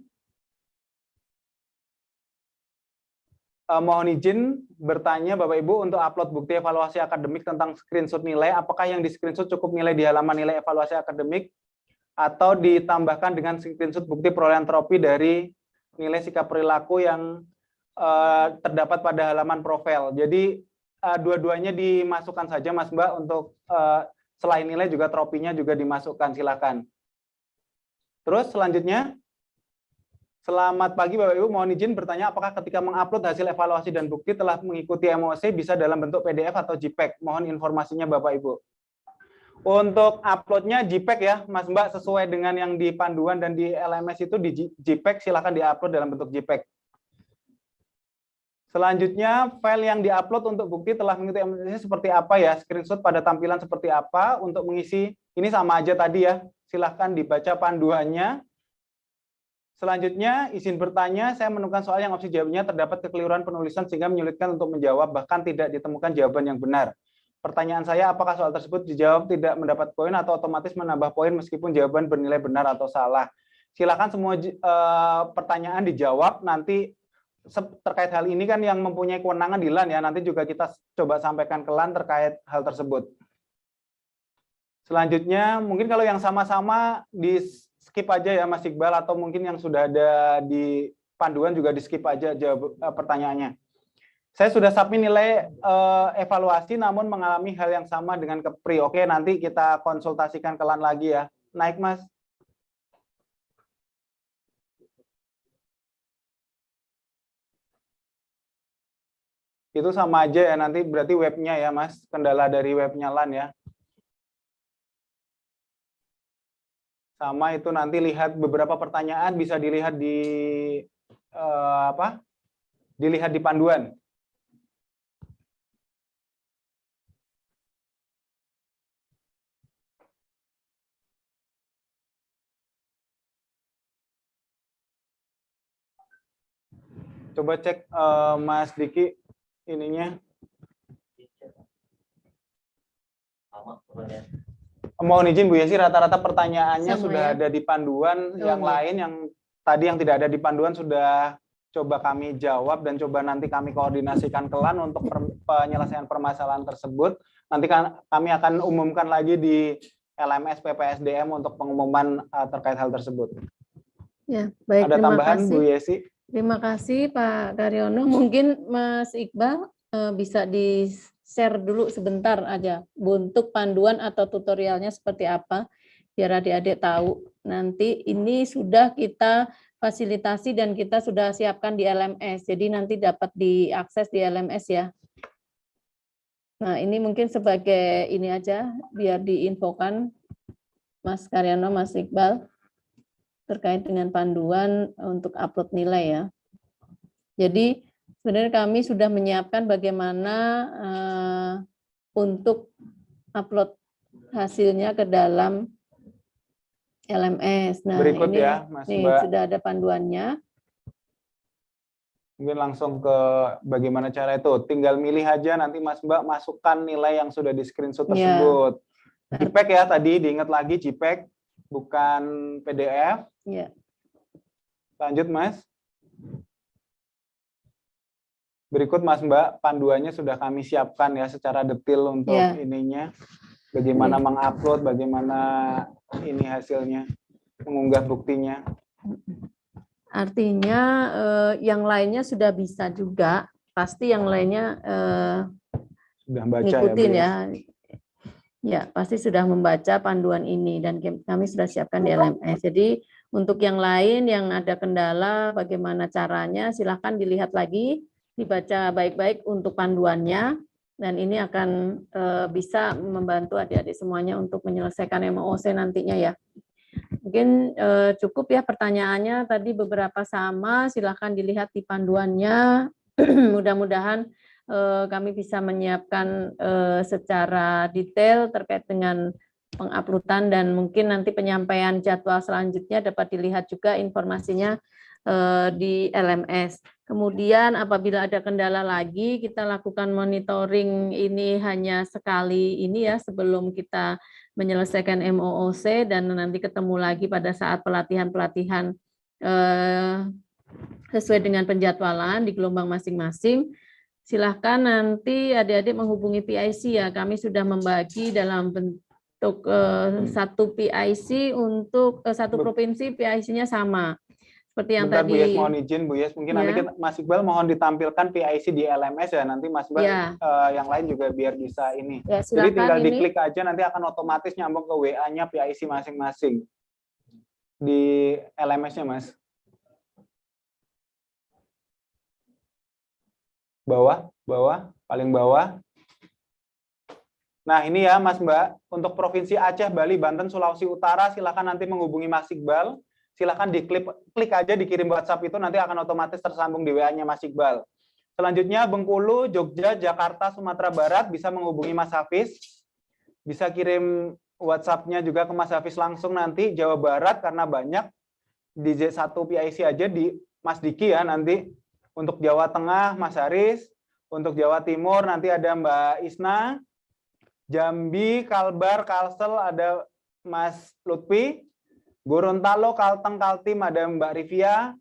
mohon izin bertanya Bapak Ibu untuk upload bukti evaluasi akademik tentang screenshot nilai, apakah yang di screenshot cukup nilai di halaman nilai evaluasi akademik atau ditambahkan dengan screenshot bukti perolehan tropi dari nilai sikap perilaku yang terdapat pada halaman profil. Jadi dua-duanya dimasukkan saja Mas Mbak, untuk selain nilai juga tropinya juga dimasukkan, silakan. Terus selanjutnya Selamat pagi Bapak Ibu, mohon izin bertanya apakah ketika mengupload hasil evaluasi dan bukti telah mengikuti MOC bisa dalam bentuk PDF atau JPEG? Mohon informasinya Bapak Ibu. Untuk uploadnya JPEG ya Mas Mbak, sesuai dengan yang di panduan dan di LMS itu di JPEG, silahkan diupload dalam bentuk JPEG. Selanjutnya, file yang diupload untuk bukti telah mengikuti MOC seperti apa ya? Screenshot pada tampilan seperti apa untuk mengisi? Ini sama aja tadi ya, silahkan dibaca panduannya. Selanjutnya, izin bertanya, saya menemukan soal yang opsi jawabnya terdapat kekeliruan penulisan sehingga menyulitkan untuk menjawab, bahkan tidak ditemukan jawaban yang benar. Pertanyaan saya, apakah soal tersebut dijawab tidak mendapat poin atau otomatis menambah poin meskipun jawaban bernilai benar atau salah? Silakan semua pertanyaan dijawab, nanti terkait hal ini kan yang mempunyai kewenangan di LAN ya, nanti juga kita coba sampaikan ke LAN terkait hal tersebut. Selanjutnya, mungkin kalau yang sama-sama di skip aja ya Mas Iqbal, atau mungkin yang sudah ada di panduan juga di skip aja jawab pertanyaannya. Saya sudah submit nilai evaluasi namun mengalami hal yang sama dengan Kepri. Oke, nanti kita konsultasikan ke LAN lagi ya. Naik Mas. Itu sama aja ya, nanti berarti webnya ya Mas, kendala dari webnya LAN ya. Sama itu nanti lihat beberapa pertanyaan bisa dilihat di dilihat di panduan. Coba cek Mas Diki ininya. Mohon izin Bu Yesi, rata-rata pertanyaannya sudah ada di panduan, yang lain yang tadi yang tidak ada di panduan sudah coba kami jawab dan coba nanti kami koordinasikan ke LAN untuk penyelesaian permasalahan tersebut. Nanti kami akan umumkan lagi di LMS PPSDM untuk pengumuman terkait hal tersebut. Ya, baik. Ada tambahan Bu Yesi? Terima kasih Pak Karyono. Mungkin Mas Iqbal bisa di-share dulu sebentar aja bentuk panduan atau tutorialnya seperti apa, biar adik-adik tahu. Nanti ini sudah kita fasilitasi dan kita sudah siapkan di LMS, jadi nanti dapat diakses di LMS ya. Nah ini mungkin sebagai ini aja, biar diinfokan Mas Karyono, Mas Iqbal, terkait dengan panduan untuk upload nilai ya. Jadi sebenarnya kami sudah menyiapkan bagaimana untuk upload hasilnya ke dalam LMS. Nah, berikut ini, ya, Mas nih, Mbak. sudah ada panduannya. Mungkin langsung ke bagaimana cara itu. Tinggal milih aja, nanti Mas Mbak masukkan nilai yang sudah di screenshot tersebut. Ya. JPEG ya tadi, diingat lagi JPEG, bukan PDF. Ya. Lanjut Mas. Berikut Mas Mbak, panduannya sudah kami siapkan ya secara detail untuk ininya. Bagaimana mengupload, bagaimana ini hasilnya, mengunggah buktinya. Artinya yang lainnya sudah bisa juga, pasti yang lainnya sudah baca ngikutin ya. Ya, pasti sudah membaca panduan ini dan kami sudah siapkan di LMS. Jadi untuk yang lain yang ada kendala bagaimana caranya, silahkan dilihat lagi, dibaca baik-baik untuk panduannya, dan ini akan bisa membantu adik-adik semuanya untuk menyelesaikan MOC nantinya ya. Mungkin cukup ya pertanyaannya, tadi beberapa sama, silahkan dilihat di panduannya. Mudah-mudahan kami bisa menyiapkan secara detail terkait dengan penguploadan dan mungkin nanti penyampaian jadwal selanjutnya dapat dilihat juga informasinya di LMS. Kemudian apabila ada kendala lagi, kita lakukan monitoring ini hanya sekali ini ya sebelum kita menyelesaikan MOOC, dan nanti ketemu lagi pada saat pelatihan-pelatihan sesuai dengan penjadwalan di gelombang masing-masing. Silahkan nanti adik-adik menghubungi PIC ya, kami sudah membagi dalam bentuk satu PIC untuk satu provinsi, PIC-nya sama. Seperti yang bentar, tadi. Bu Yes, mohon izin Bu Yes, mungkin nanti Mas Iqbal mohon ditampilkan PIC di LMS ya, nanti Mas Iqbal yang lain juga biar bisa ini. Ya, jadi tinggal diklik aja, nanti akan otomatis nyambung ke WA-nya PIC masing-masing di LMS-nya Mas. paling bawah. Nah, ini ya Mas Mbak, untuk Provinsi Aceh, Bali, Banten, Sulawesi Utara, silakan nanti menghubungi Mas Iqbal. Silakan klik aja, dikirim WhatsApp itu, nanti akan otomatis tersambung di WA-nya Mas Iqbal. Selanjutnya, Bengkulu, Jogja, Jakarta, Sumatera Barat, bisa menghubungi Mas Hafiz. Bisa kirim WhatsApp-nya juga ke Mas Hafiz langsung nanti. Jawa Barat, karena banyak, di J1 PIC aja di Mas Diki ya nanti. Untuk Jawa Tengah, Mas Haris. Untuk Jawa Timur, nanti ada Mbak Isna. Jambi, Kalbar, Kalsel ada Mas Lutfi, Gorontalo, Kalteng, Kaltim ada Mbak Rivia,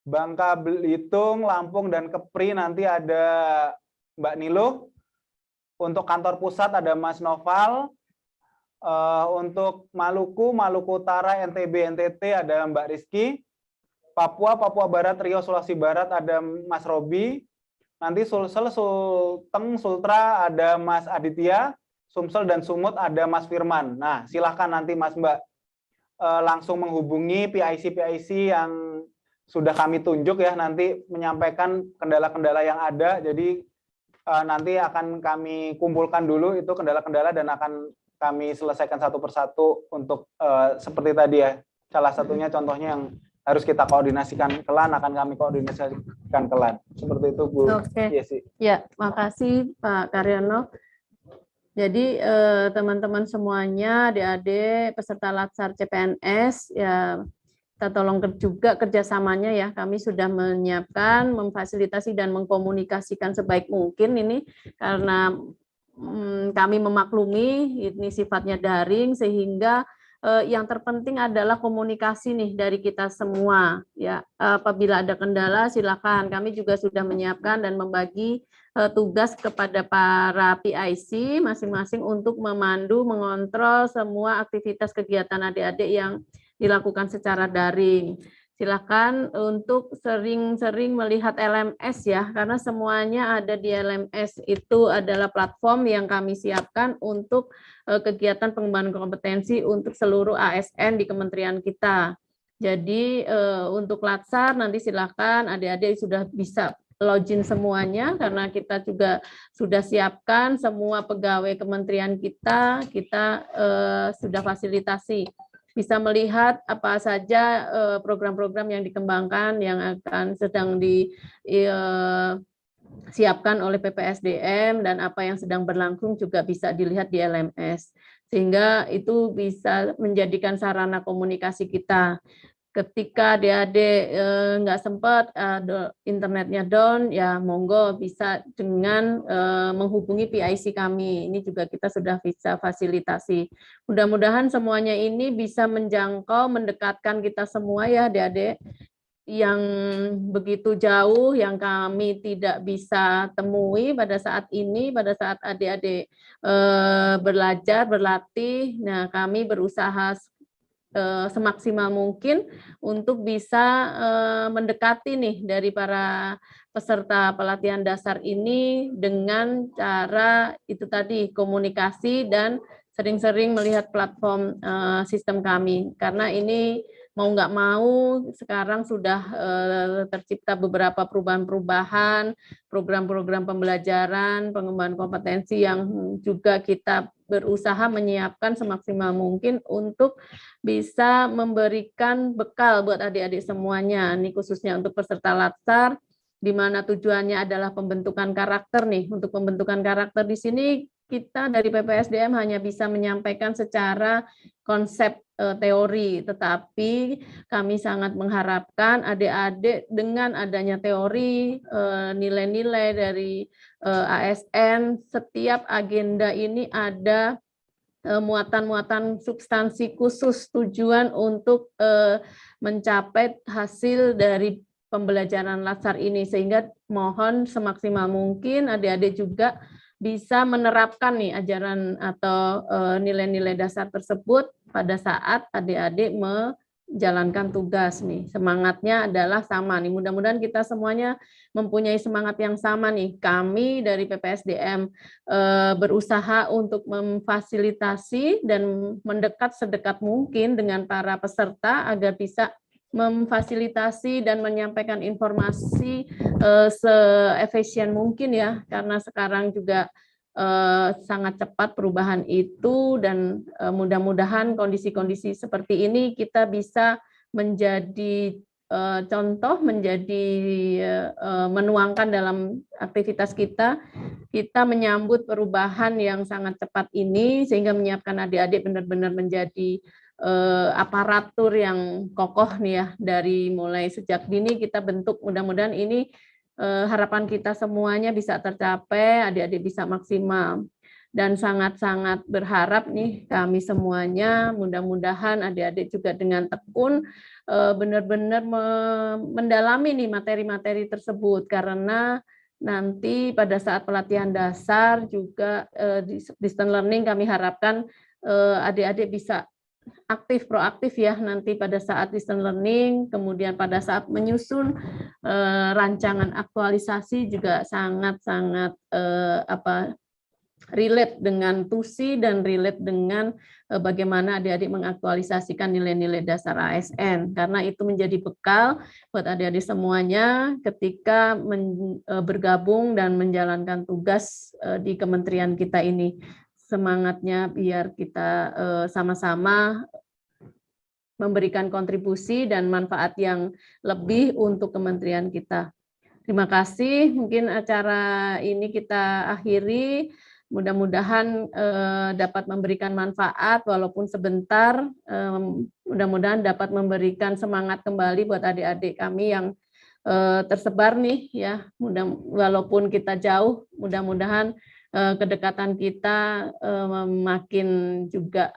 Bangka Belitung, Lampung, dan Kepri nanti ada Mbak Niluh. Untuk kantor pusat ada Mas Noval. Untuk Maluku, Maluku Utara, NTB, NTT ada Mbak Rizky. Papua, Papua Barat, Riau, Sulawesi Barat ada Mas Robi. Nanti Sulsel, Sulteng, Sultra ada Mas Aditya. Sumsel dan Sumut ada Mas Firman. Nah, silahkan nanti Mas Mbak langsung menghubungi PIC yang sudah kami tunjuk ya, nanti menyampaikan kendala-kendala yang ada. Jadi nanti akan kami kumpulkan dulu itu kendala-kendala dan akan kami selesaikan satu persatu untuk seperti tadi ya. Salah satunya contohnya yang harus kita koordinasikan ke LAN, akan kami koordinasikan ke LAN. Seperti itu Bu Yesi. Ya, makasih Pak Karyono. Jadi teman-teman semuanya, adik-adik peserta Latsar CPNS, ya kita tolong juga kerjasamanya ya. Kami sudah menyiapkan, memfasilitasi dan mengkomunikasikan sebaik mungkin ini karena kami memaklumi ini sifatnya daring sehingga yang terpenting adalah komunikasi nih dari kita semua ya. Apabila ada kendala silakan, kami juga sudah menyiapkan dan membagi tugas kepada para PIC masing-masing untuk memandu, mengontrol semua aktivitas kegiatan adik-adik yang dilakukan secara daring. Silakan untuk sering-sering melihat LMS ya, karena semuanya ada di LMS. Itu adalah platform yang kami siapkan untuk kegiatan pengembangan kompetensi untuk seluruh ASN di kementerian kita. Jadi untuk Latsar nanti silakan adik-adik sudah bisa login semuanya karena kita juga sudah siapkan semua pegawai kementerian kita sudah fasilitasi. Bisa melihat apa saja program-program yang dikembangkan yang akan sedang disiapkan oleh PPSDM dan apa yang sedang berlangsung juga bisa dilihat di LMS. Sehingga itu bisa menjadikan sarana komunikasi kita. Ketika adik-adik nggak sempat, internetnya down, ya monggo bisa dengan menghubungi PIC kami. Ini juga kita sudah bisa fasilitasi. Mudah-mudahan semuanya ini bisa menjangkau, mendekatkan kita semua ya adik-adik yang begitu jauh, yang kami tidak bisa temui pada saat ini, pada saat adik-adik belajar, berlatih. Nah, kami berusaha semaksimal mungkin untuk bisa mendekati nih dari para peserta pelatihan dasar ini dengan cara itu tadi komunikasi dan sering-sering melihat platform sistem kami karena ini mau nggak mau sekarang sudah tercipta beberapa perubahan-perubahan, program-program pembelajaran, pengembangan kompetensi yang juga kita berusaha menyiapkan semaksimal mungkin untuk bisa memberikan bekal buat adik-adik semuanya. Ini khususnya untuk peserta Latsar, di mana tujuannya adalah pembentukan karakter nih. Untuk pembentukan karakter di sini kita dari PPSDM hanya bisa menyampaikan secara konsep teori, tetapi kami sangat mengharapkan adik-adik dengan adanya teori, nilai-nilai dari ASN, setiap agenda ini ada muatan-muatan substansi khusus tujuan untuk mencapai hasil dari pembelajaran Latsar ini, sehingga mohon semaksimal mungkin adik-adik juga bisa menerapkan nih ajaran atau nilai-nilai dasar tersebut pada saat adik-adik menjalankan tugas nih. Semangatnya adalah sama nih. Mudah-mudahan kita semuanya mempunyai semangat yang sama nih. Kami dari PPSDM berusaha untuk memfasilitasi dan mendekat sedekat mungkin dengan para peserta agar bisa memfasilitasi dan menyampaikan informasi se-efisien mungkin ya, karena sekarang juga sangat cepat perubahan itu, dan mudah-mudahan kondisi-kondisi seperti ini kita bisa menjadi contoh, menjadi menuangkan dalam aktivitas kita menyambut perubahan yang sangat cepat ini, sehingga menyiapkan adik-adik benar-benar menjadi aparatur yang kokoh nih ya, dari mulai sejak dini kita bentuk. Mudah-mudahan ini harapan kita semuanya bisa tercapai, adik-adik bisa maksimal. Dan sangat-sangat berharap nih kami semuanya, mudah-mudahan adik-adik juga dengan tekun benar-benar mendalami nih materi-materi tersebut, karena nanti pada saat pelatihan dasar juga distance learning kami harapkan adik-adik bisa aktif, proaktif ya nanti pada saat distance learning, kemudian pada saat menyusun rancangan aktualisasi juga sangat-sangat relate dengan TUSI dan relate dengan bagaimana adik-adik mengaktualisasikan nilai-nilai dasar ASN, karena itu menjadi bekal buat adik-adik semuanya ketika bergabung dan menjalankan tugas di kementerian kita ini. Semangatnya biar kita sama-sama memberikan kontribusi dan manfaat yang lebih untuk kementerian kita. Terima kasih, mungkin acara ini kita akhiri. Mudah-mudahan dapat memberikan manfaat walaupun sebentar, mudah-mudahan dapat memberikan semangat kembali buat adik-adik kami yang tersebar nih ya, walaupun kita jauh, mudah-mudahan kedekatan kita makin juga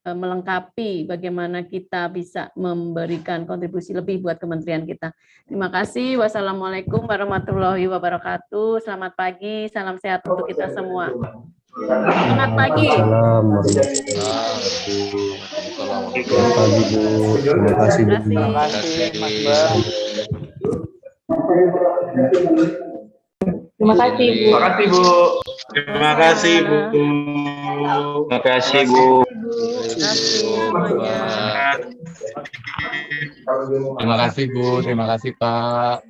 melengkapi bagaimana kita bisa memberikan kontribusi lebih buat kementerian kita. Terima kasih. Wassalamualaikum warahmatullahi wabarakatuh. Selamat pagi, salam sehat untuk kita semua. Selamat pagi. Selamat pagi, Bu. Terima kasih, Bu. Terima kasih, Mas Bang. Terima kasih, Bu. Terima kasih, Bu. Terima kasih, Bu. Terima kasih, Bu. Terima kasih, Bu. Terima kasih, Pak.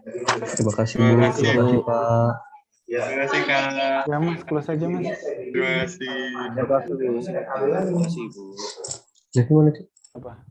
Terima kasih, Bu. Terima kasih, Pak. Terima kasih, Kak. Ya, Mas, close aja, Mas. Terima kasih. Terima kasih, Bu. Jadi mana sih? Apa?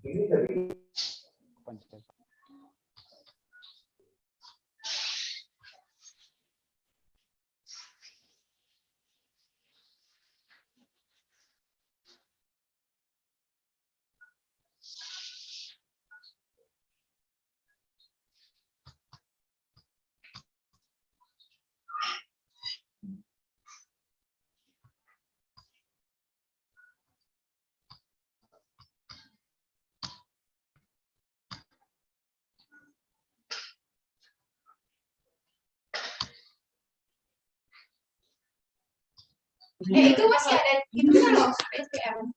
Itu masih ada itu kan loh SPM.